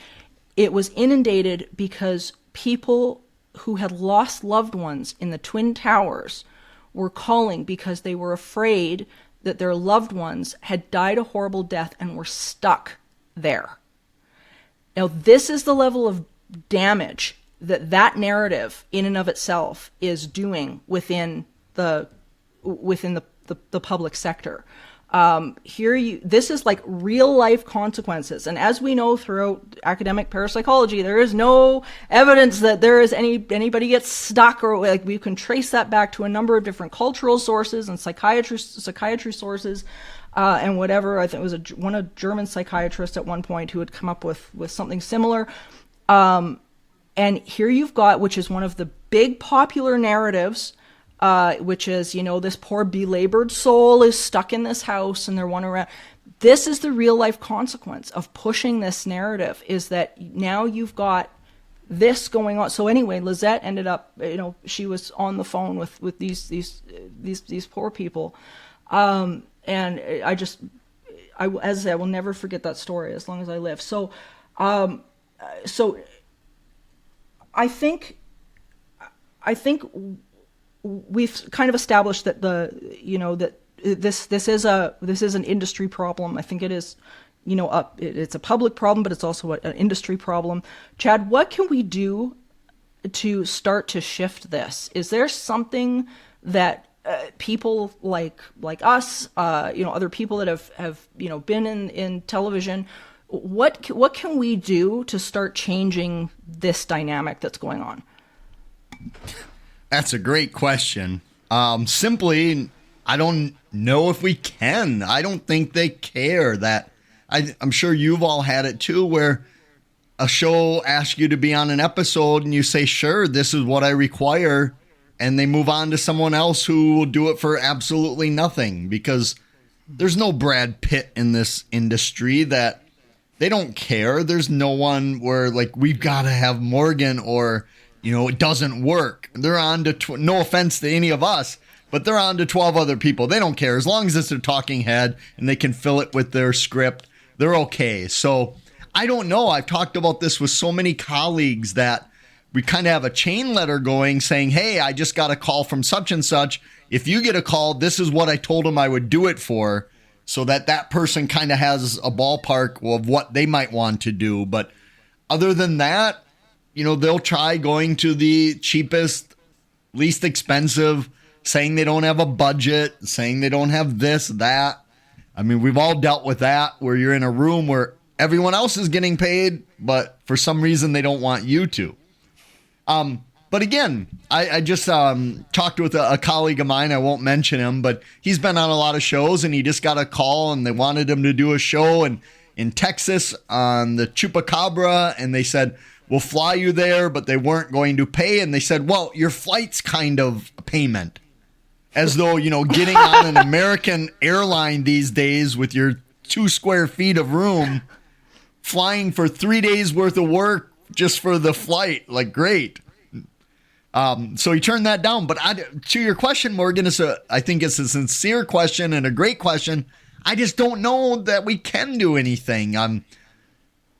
It was inundated because people who had lost loved ones in the Twin Towers were calling because they were afraid that their loved ones had died a horrible death and were stuck there. Now, this is the level of damage that narrative in and of itself is doing within the public sector. This is like real life consequences. And as we know throughout academic parapsychology, there is no evidence that there is anybody gets stuck, or like we can trace that back to a number of different cultural sources and psychiatry sources, and whatever. I think it was a German psychiatrist at one point who had come up with something similar. And here you've got, which is one of the big popular narratives, which is, this poor belabored soul is stuck in this house and they're wandering around. This is the real life consequence of pushing this narrative, is that now you've got this going on. So anyway, Lizette ended up, she was on the phone with these poor people. And as I say, I will never forget that story as long as I live. So I think we've kind of established that this is an industry problem. I think it is, it's a public problem, but it's also an industry problem. Chad, what can we do to start to shift this? Is there something that people like us, other people that have been in television, what can we do to start changing this dynamic that's going on? That's a great question. Simply, I don't know if we can. I don't think they care. That I'm sure you've all had it too, where a show asks you to be on an episode and you say, sure, this is what I require. And they move on to someone else who will do it for absolutely nothing, because there's no Brad Pitt in this industry that they don't care. There's no one where like, we've got to have Morgan, or, it doesn't work. They're on to, no offense to any of us, but they're on to 12 other people. They don't care. As long as it's a talking head and they can fill it with their script, they're okay. So I don't know. I've talked about this with so many colleagues that we kind of have a chain letter going saying, hey, I just got a call from such and such. If you get a call, this is what I told them I would do it for, so that person kind of has a ballpark of what they might want to do. But other than that, they'll try going to the cheapest, least expensive, saying they don't have a budget, saying they don't have this, that. I mean, we've all dealt with that, where you're in a room where everyone else is getting paid, but for some reason they don't want you to. But again, I just talked with a colleague of mine. I won't mention him, but he's been on a lot of shows, and he just got a call, and they wanted him to do a show in Texas on the Chupacabra, and they said, we'll fly you there, but they weren't going to pay. And they said, well, your flight's kind of a payment. As though, getting on an American airline these days with your 2 square feet of room, flying for 3 days worth of work just for the flight, like, great. So he turned that down. But to your question, Morgan, I think it's a sincere question and a great question. I just don't know that we can do anything. I'm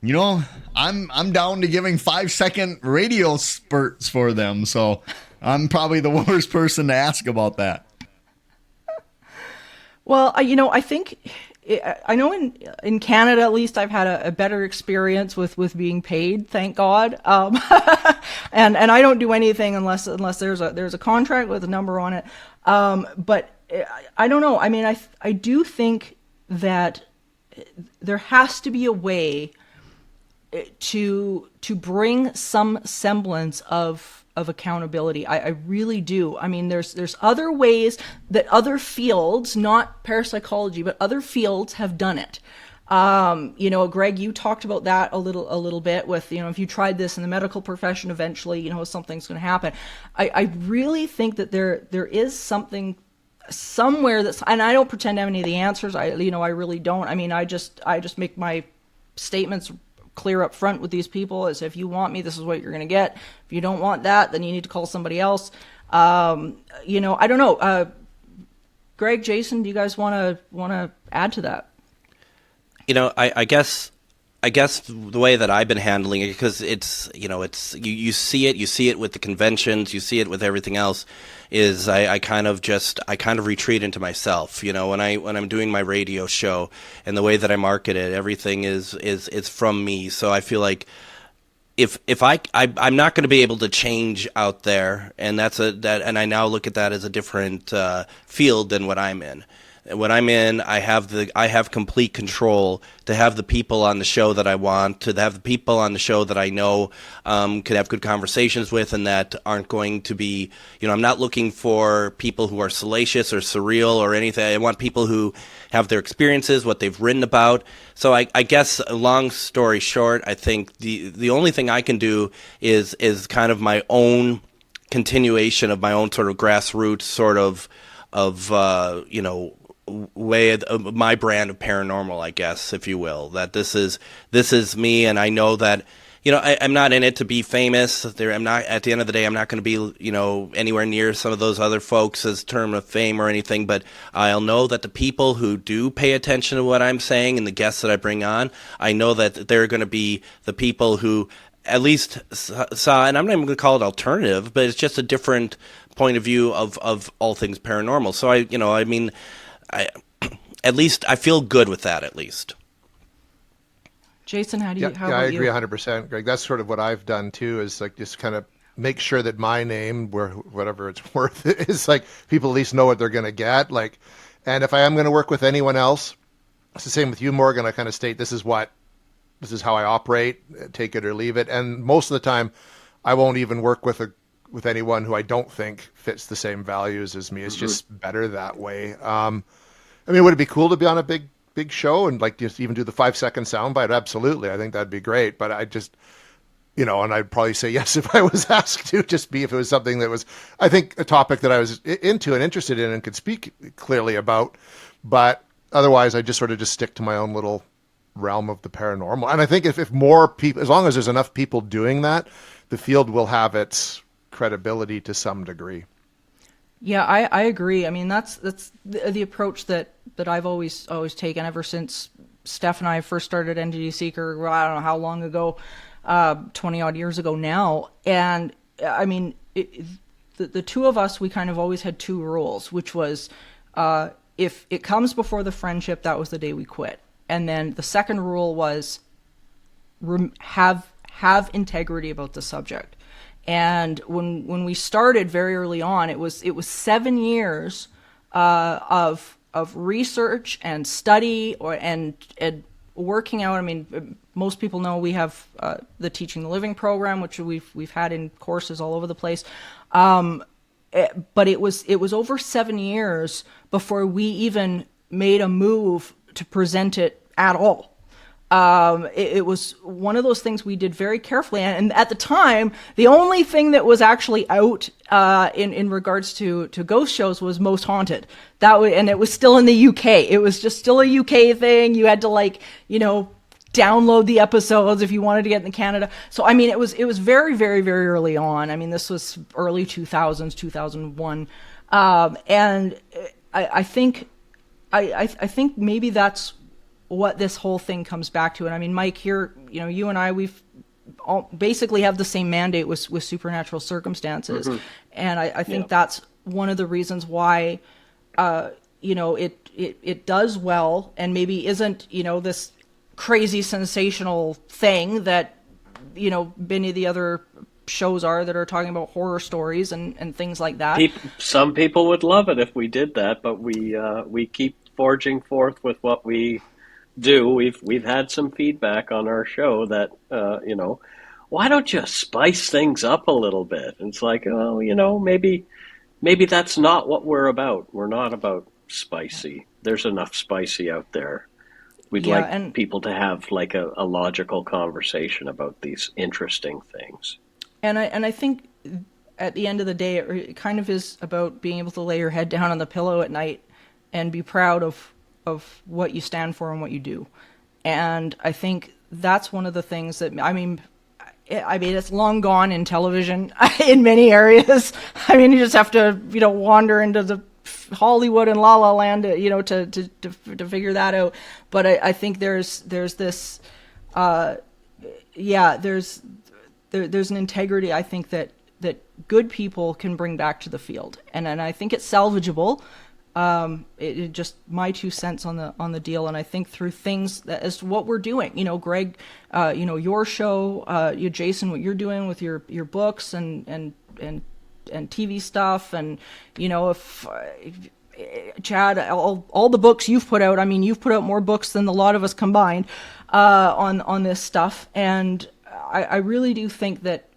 down to giving 5-second radio spurts for them. So I'm probably the worst person to ask about that. Well, I think, I know in Canada, at least, I've had a better experience with being paid, thank God. And I don't do anything unless there's a contract with a number on it. But I don't know. I mean, I do think that there has to be a way to bring some semblance of accountability. I really do. I mean, there's other ways that other fields, not parapsychology, but other fields have done it. Greg, you talked about that a little bit with, if you tried this in the medical profession, eventually, something's going to happen. I really think that there is something somewhere that's, and I don't pretend to have any of the answers. I really don't. I mean, I just make my statements clear up front with these people, as if you want me, this is what you're going to get. If you don't want that, then you need to call somebody else. I don't know. Greg, Jason, do you guys want to add to that? I guess I guess the way that I've been handling it, because it's, you see it with the conventions, you see it with everything else, is I kind of retreat into myself. When I'm doing my radio show and the way that I market it, everything is from me. So I feel like if I'm not going to be able to change out there, and and I now look at that as a different field than what I'm in. When I'm in, I have complete control to have the people on the show that I want, to have the people on the show that I know can have good conversations with, and that aren't going to be, I'm not looking for people who are salacious or surreal or anything. I want people who have their experiences, what they've written about. So I guess, long story short, I think the only thing I can do is kind of my own continuation of my own sort of grassroots sort of way of my brand of paranormal, I guess, if you will. That this is me, and I know that I'm not in it to be famous. I'm not, at the end of the day, I'm not going to be anywhere near some of those other folks as term of fame or anything. But I'll know that the people who do pay attention to what I'm saying and the guests that I bring on, I know that they're going to be the people who at least saw, and I'm not even going to call it alternative, but it's just a different point of view of all things paranormal. So at least I feel good with that, at least. Jason, how about you? I agree 100%, Greg. That's sort of what I've done too, is like just kind of make sure that my name, whatever it's worth, is like people at least know what they're going to get. Like, and if I am going to work with anyone else, it's the same with you, Morgan. I kind of state this is how I operate, take it or leave it. And most of the time, I won't even work with anyone who I don't think fits the same values as me. It's just better that way. Would it be cool to be on a big show and like just even do the 5-second soundbite? Absolutely. I think that'd be great. But I just, and I'd probably say yes if I was asked to, if it was something that was, I think, a topic that I was into and interested in and could speak clearly about. But otherwise, I just sort of just stick to my own little realm of the paranormal. And I think if more people, as long as there's enough people doing that, the field will have its credibility to some degree. Yeah, I agree. I mean, that's the approach that I've always taken ever since Steph and I first started NGD Seeker. I don't know how long ago, 20 odd years ago now. And I mean, the two of us, we kind of always had two rules, which was if it comes before the friendship, that was the day we quit. And then the second rule was have integrity about the subject. And when we started very early on, it was 7 years of research and study and working out. I mean, most people know we have the Teaching the Living program, which we've had in courses all over the place. But it was over 7 years before we even made a move to present it at all. It was one of those things we did very carefully, and at the time, the only thing that was actually out in regards to ghost shows was Most Haunted. And it was still in the UK. It was just still a UK thing. You had to download the episodes if you wanted to get in Canada. So I mean, it was very, very, very early on. I mean, this was early 2000s, 2001, and I think maybe that's what this whole thing comes back to. And I mean, Mike, here, you and I, we've basically have the same mandate with supernatural circumstances. Mm-hmm. And I think that's one of the reasons why, it does well and maybe isn't, this crazy sensational thing that, many of the other shows are that are talking about horror stories and things like that. Some people would love it if we did that, but we keep forging forth with what we do. We've had some feedback on our show that why don't you spice things up a little bit? And it's like, maybe that's not what we're about. We're not about spicy. There's enough spicy out there. We'd like people to have like a logical conversation about these interesting things. And I think at the end of the day, it kind of is about being able to lay your head down on the pillow at night and be proud of what you stand for and what you do. And I think that's one of the things that, I mean, it's long gone in television in many areas. I mean, you just have to, wander into the Hollywood and La La Land, to figure that out. But I think there's this there's an integrity, I think, that good people can bring back to the field, and I think it's salvageable. It just my 2 cents on the deal, and I think through things as to what we're doing. Greg, your show, Jason, what you're doing with your books and TV stuff, and if Chad, all the books you've put out. I mean, you've put out more books than a lot of us combined on this stuff, and I really do think that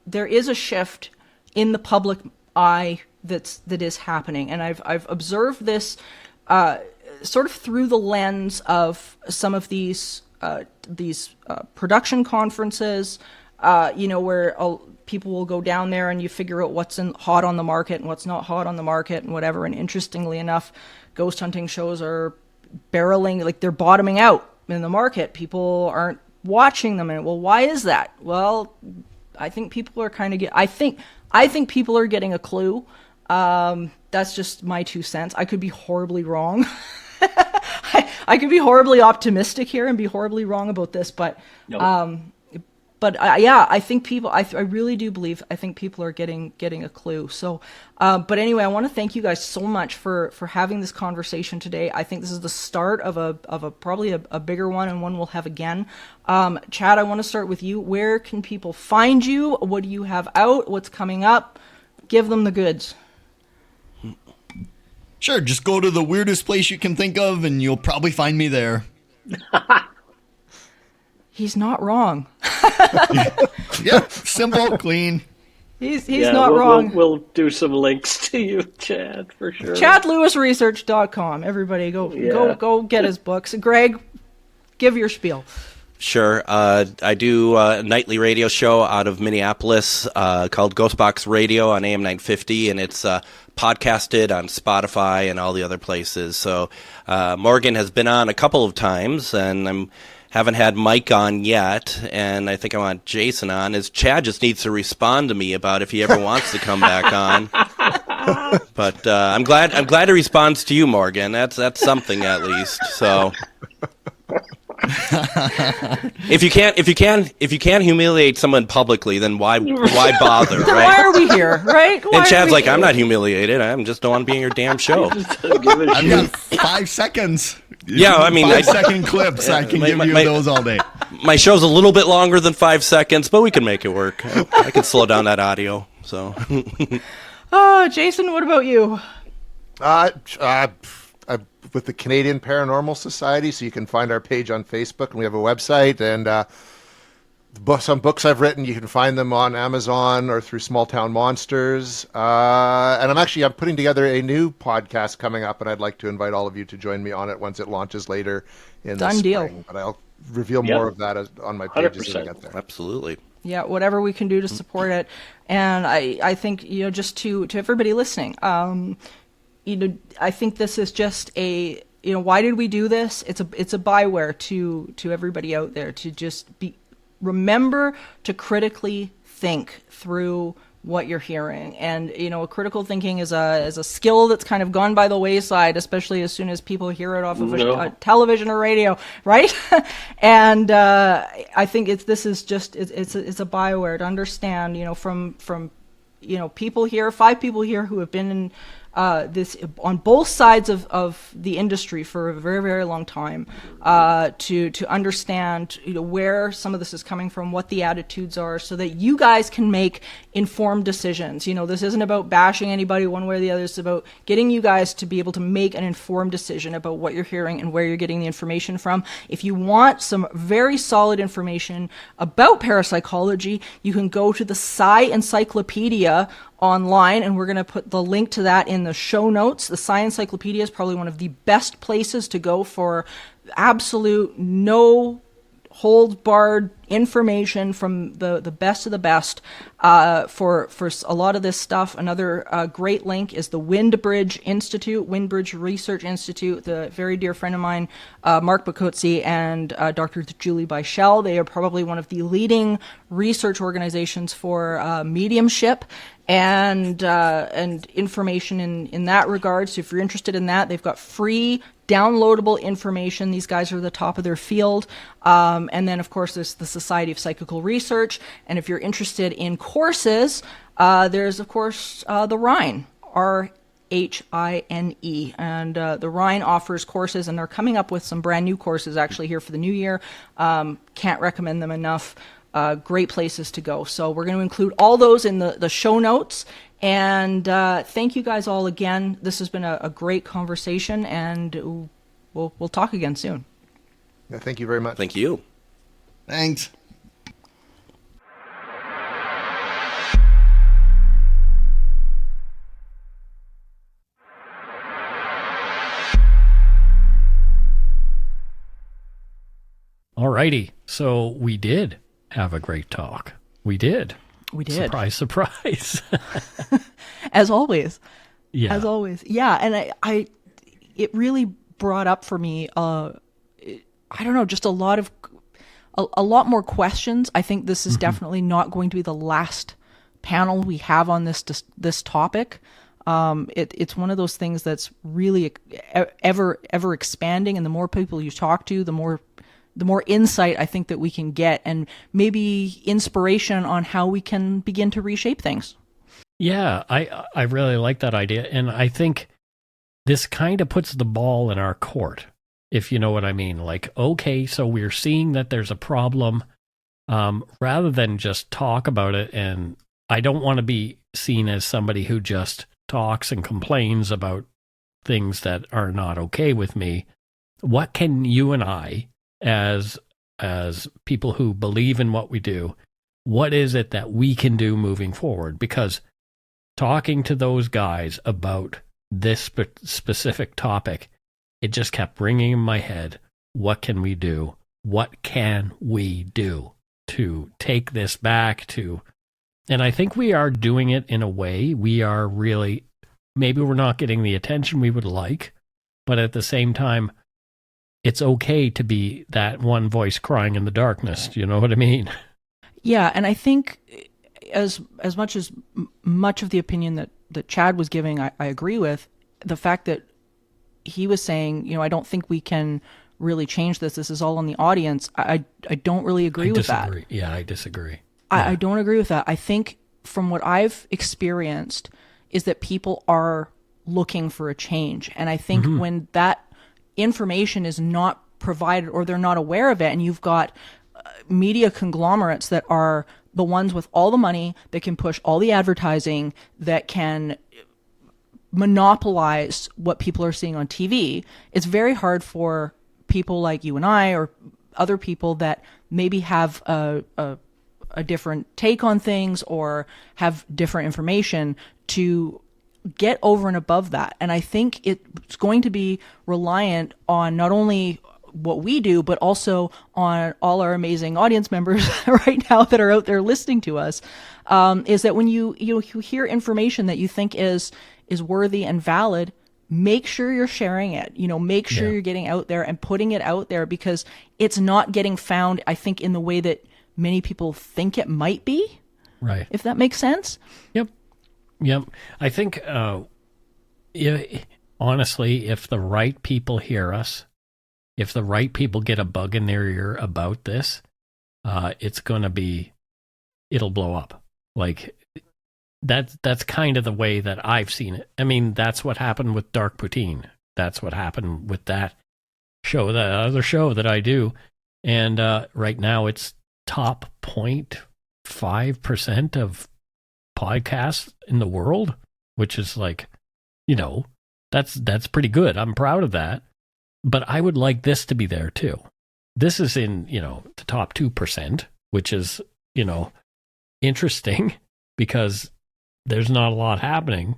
there is a shift in the public eye that is happening, and I've observed this sort of through the lens of some of these production conferences, where people will go down there and you figure out what's hot on the market and what's not hot on the market and whatever. And interestingly enough, ghost hunting shows are barreling, like they're bottoming out in the market. People aren't watching them, and well, why is that? Well, I think people are I think people are getting a clue. That's just my 2 cents. I could be horribly wrong. I could be horribly optimistic here and be horribly wrong about this, but Nope. I think people. I really do believe. I think people are getting a clue. So, but anyway, I want to thank you guys so much for having this conversation today. I think this is the start of a probably a bigger one, and one we'll have again. Chad, I want to start with you. Where can people find you? What do you have out? What's coming up? Give them the goods. Sure, just go to the weirdest place you can think of, and you'll probably find me there. He's not wrong. Yep, simple, clean. He's not wrong. We'll do some links to you, Chad, for sure. ChadLewisResearch.com. Everybody go get his books. Greg, give your spiel. Sure. I do a nightly radio show out of Minneapolis called GhostBox Radio on AM 950, and it's podcasted on Spotify and all the other places. So Morgan has been on a couple of times, and I haven't had Mike on yet, and I think I want Jason on. Chad just needs to respond to me about if he ever wants to come back on. But I'm glad he responds to you, Morgan. That's something at least. So. If you can't humiliate someone publicly, then why bother? Right? Why are we here, right? And Chad's like, I'm not humiliated. I just don't want to be in your damn show. I've got 5 seconds. Yeah, I mean, 5-second clips. I can give you those all day. My show's a little bit longer than 5 seconds, but we can make it work. I can slow down that audio. So, Jason, what about you? With the Canadian Paranormal Society, so you can find our page on Facebook, and we have a website, and some books I've written, you can find them on Amazon or through Small Town Monsters. And I'm putting together a new podcast coming up, and I'd like to invite all of you to join me on it once it launches later in the spring. Deal. But I'll reveal more of that on my pages as I get there. Absolutely. Yeah, whatever we can do to support it. And I think, just to everybody listening, I think this is just why did we do this? It's a byware to everybody out there to just remember to critically think through what you're hearing. And, critical thinking is a skill that's kind of gone by the wayside, especially as soon as people hear it off of a television or radio, right? And I think it's a byware to understand, from people here, 5 people here who have been in this on both sides of the industry for a very, very long time, to understand where some of this is coming from, what the attitudes are, so that you guys can make informed decisions. This isn't about bashing anybody one way or the other. It's about getting you guys to be able to make an informed decision about what you're hearing and where you're getting the information from. If you want some very solid information about parapsychology, you can go to the Psi Encyclopedia online, and we're going to put the link to that in the show notes. The Psi Encyclopedia is probably one of the best places to go for absolute no holds barred information from the best of the best for a lot of this stuff. Another great link is the Windbridge Research Institute. The very dear friend of mine, Mark Bakutsi, and Dr. Julie Bichel. They are probably one of the leading research organizations for mediumship and information in that regard. So if you're interested in that, they've got free downloadable information. These guys are the top of their field. And then, of course, there's the Society of Psychical Research. And if you're interested in courses, there's, of course, the Rhine, RHINE. And the Rhine offers courses, and they're coming up with some brand new courses actually here for the new year. Can't recommend them enough. Great places to go. So we're going to include all those in the show notes. And thank you guys all again. This has been a great conversation, and we'll talk again soon. Yeah, thank you very much. Thank you. Thanks. Alrighty, so we did have a great talk. We did. Surprise, surprise. As always. Yeah. As always. Yeah, and it really brought up for me, I don't know, just a lot more questions. I think this is definitely not going to be the last panel we have on this topic. It's one of those things that's really ever expanding, and the more people you talk to, the more insight I think that we can get, and maybe inspiration on how we can begin to reshape things. Yeah, I really like that idea. And I think this kind of puts the ball in our court, if you know what I mean. Like, okay, so we're seeing that there's a problem, rather than just talk about it. And I don't want to be seen as somebody who just talks and complains about things that are not okay with me. What can you and I, as people who believe in what we do, what is it that we can do moving forward? Because talking to those guys about this specific topic, it just kept ringing in my head. What can we do? What can we do to take this back to? And I think we are doing it in a way. We are really, maybe we're not getting the attention we would like, but at the same time, it's okay to be that one voice crying in the darkness. Do you know what I mean? Yeah, and I think as much of the opinion that Chad was giving, I agree with. The fact that he was saying, I don't think we can really change this. This is all on the audience. I don't really agree with that. Yeah, I disagree. I don't agree with that. I think from what I've experienced is that people are looking for a change. And I think when that information is not provided, or they're not aware of it, and you've got media conglomerates that are the ones with all the money, that can push all the advertising, that can monopolize what people are seeing on TV, it's very hard for people like you and I, or other people that maybe have a different take on things or have different information, to get over and above that. And I think it's going to be reliant on not only what we do, but also on all our amazing audience members right now that are out there listening to us, is that when you hear information that you think is worthy and valid, make sure you're sharing it. Make sure you're getting out there and putting it out there, because it's not getting found, I think, in the way that many people think it might be. Right. If that makes sense. Yep. I think, honestly, if the right people hear us, if the right people get a bug in their ear about this, it'll blow up. Like, that's kind of the way that I've seen it. I mean, that's what happened with Dark Poutine. That's what happened with that show, that other show that I do. And right now it's top 0.5% of podcasts in the world, which is like, that's pretty good. I'm proud of that. But I would like this to be there too. This is in, the top 2%, which is, interesting, because there's not a lot happening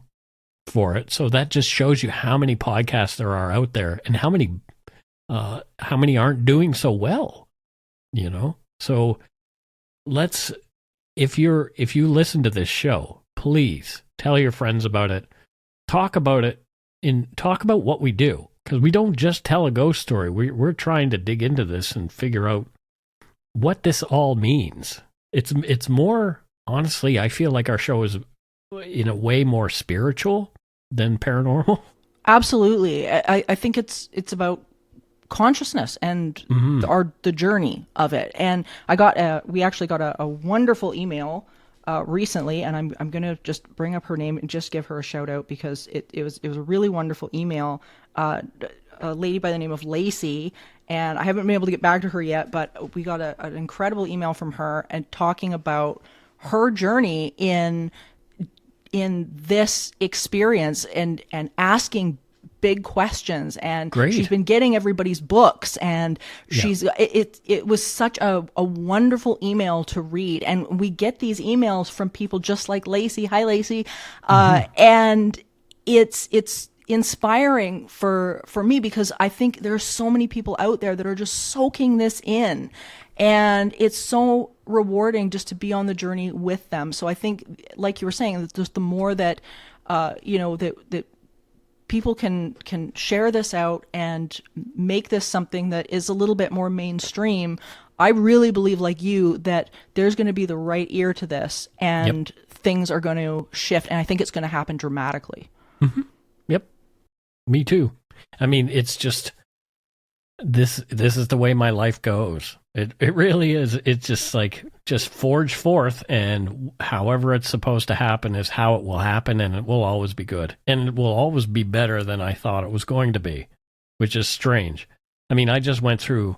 for it. So that just shows you how many podcasts there are out there, and how many aren't doing so well, So if you listen to this show, please tell your friends about it. Talk about it and talk about what we do, because we don't just tell a ghost story. We're trying to dig into this and figure out what this all means. It's more, honestly, I feel like our show is in a way more spiritual than paranormal. Absolutely. I think it's about consciousness and the journey of it. And we actually got a wonderful email recently, and I'm going to just bring up her name and just give her a shout out, because it was a really wonderful email. A lady by the name of Lacey, and I haven't been able to get back to her yet, but we got an incredible email from her and talking about her journey in this experience and asking big questions. And Great. She's been getting everybody's books, and it was such a wonderful email to read. And we get these emails from people just like Lacey. Hi, Lacey. And it's inspiring for me, because I think there's so many people out there that are just soaking this in, and it's so rewarding just to be on the journey with them. So I think, like you were saying, just the more that that people can share this out and make this something that is a little bit more mainstream, I really believe, like you, that there's going to be the right ear to this, and things are going to shift, and I think it's going to happen dramatically. Yep. Me too. I mean, it's just, this is the way my life goes. It really is. It's just like, just forge forth, and however it's supposed to happen is how it will happen, and it will always be good. And it will always be better than I thought it was going to be, which is strange. I mean, I just went through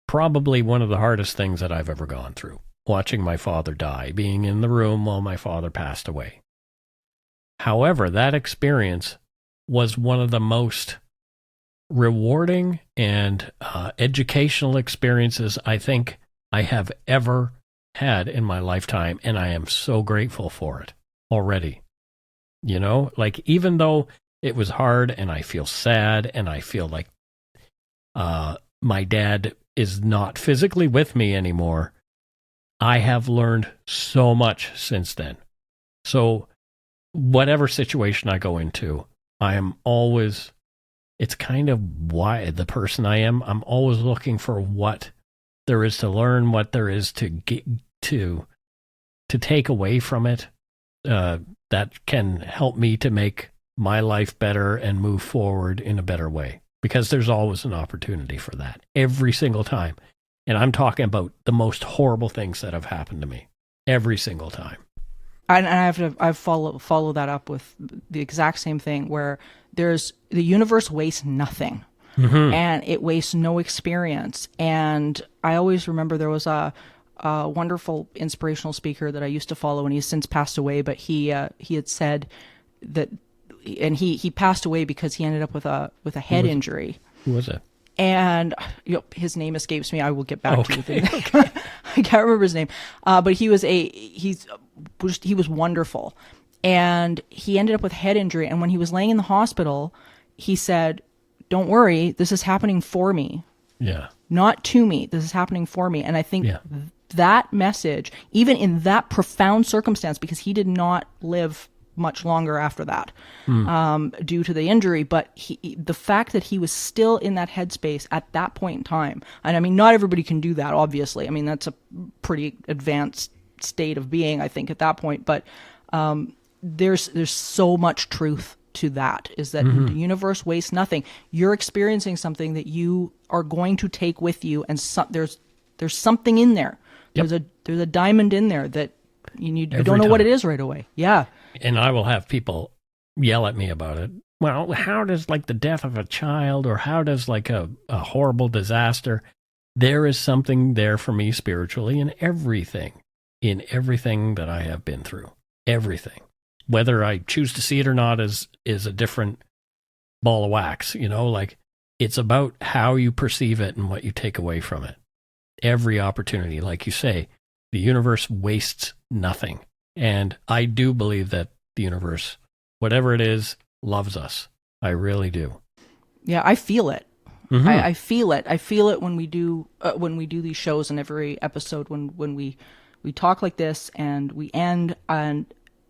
probably one of the hardest things that I've ever gone through, watching my father die, being in the room while my father passed away. However, that experience was one of the most rewarding and educational experiences I think I have ever had in my lifetime, and I am so grateful for it already. You know, like, even though it was hard and I feel sad and I feel like my dad is not physically with me anymore, I have learned so much since then. So whatever situation I go into, I am always, it's kind of why the person I am, I'm always looking for what there is to learn, what there is to get to take away from it, that can help me to make my life better and move forward in a better way. Because there's always an opportunity for that every single time. And I'm talking about the most horrible things that have happened to me every single time. And I follow that up with the exact same thing, where the universe wastes nothing, and it wastes no experience. And I always remember there was a wonderful inspirational speaker that I used to follow, and he's since passed away. But he had said that, and he passed away because he ended up with a head injury. Who was it? And his name escapes me. I will get back to you. I can't remember his name. But he was wonderful. And he ended up with head injury. And when he was laying in the hospital, he said, "Don't worry, this is happening for me. Yeah. Not to me. This is happening for me." And I think that message, even in that profound circumstance, because he did not live much longer after that, due to the injury, but the fact that he was still in that headspace at that point in time, and I mean, not everybody can do that, obviously. I mean, that's a pretty advanced state of being, I think, at that point, but there's so much truth to that, is that the universe wastes nothing. You're experiencing something that you are going to take with you, and there's something in there. There's a diamond in there that you don't know what it is right away. Yeah. And I will have people yell at me about it. Well, how does like the death of a child, or how does like a horrible disaster, there is something there for me spiritually in everything that I have been through. Everything. Whether I choose to see it or not is a different ball of wax, like, it's about how you perceive it and what you take away from it. Every opportunity, like you say, the universe wastes nothing. And I do believe that the universe, whatever it is, loves us. I really do. Yeah, I feel it. Mm-hmm. I feel it. I feel it when we do these shows, and every episode when we talk like this and we end on,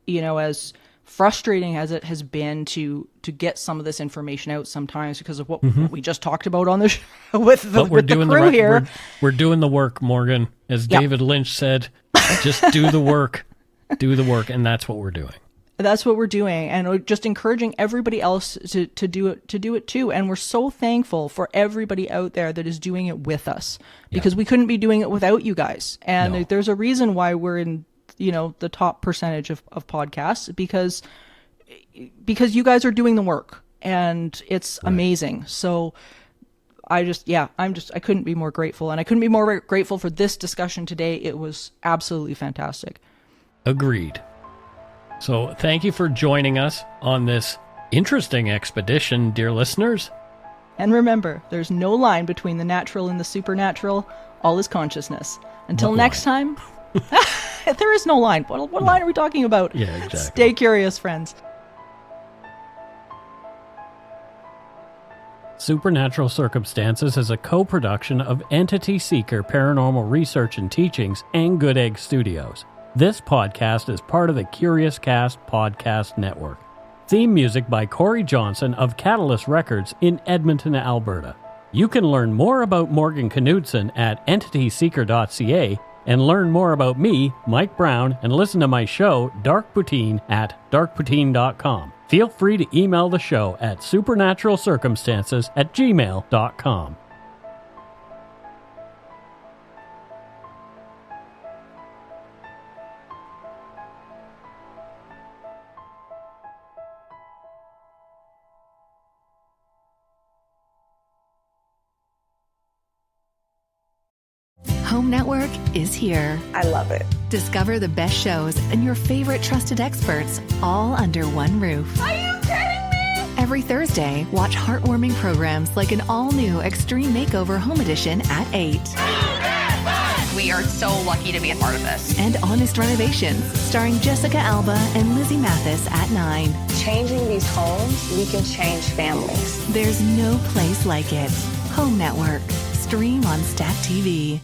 as frustrating as it has been to get some of this information out sometimes because of what we just talked about on the show with the crew here. We're doing the work, Morgan. As David Lynch said, just do the work. Do the work, and that's what we're doing. That's what we're doing, and we're just encouraging everybody else to do it too. And we're so thankful for everybody out there that is doing it with us, because we couldn't be doing it without you guys. And there's a reason why we're in the top percentage of podcasts, because you guys are doing the work, and it's amazing. So I couldn't be more grateful, and I couldn't be more grateful for this discussion today. It was absolutely fantastic. Agreed. So thank you for joining us on this interesting expedition, dear listeners. And remember, there's no line between the natural and the supernatural. All is consciousness. Until next time, there is no line. What line are we talking about? Yeah, exactly. Stay curious, friends. Supernatural Circumstances is a co-production of Entity Seeker Paranormal Research and Teachings and Good Egg Studios. This podcast is part of the Curious Cast podcast network. Theme music by Corey Johnson of Catalyst Records in Edmonton, Alberta. You can learn more about Morgan Knudsen at entityseeker.ca and learn more about me, Mike Browne, and listen to my show, Dark Poutine, at darkpoutine.com. Feel free to email the show at supernaturalcircumstances@gmail.com. Home Network is here. I love it. Discover the best shows and your favorite trusted experts all under one roof. Are you kidding me? Every Thursday, watch heartwarming programs like an all-new Extreme Makeover Home Edition at 8. We are so lucky to be a part of this. And Honest Renovations, starring Jessica Alba and Lizzie Mathis at 9. Changing these homes, we can change families. There's no place like it. Home Network. Stream on Stat TV.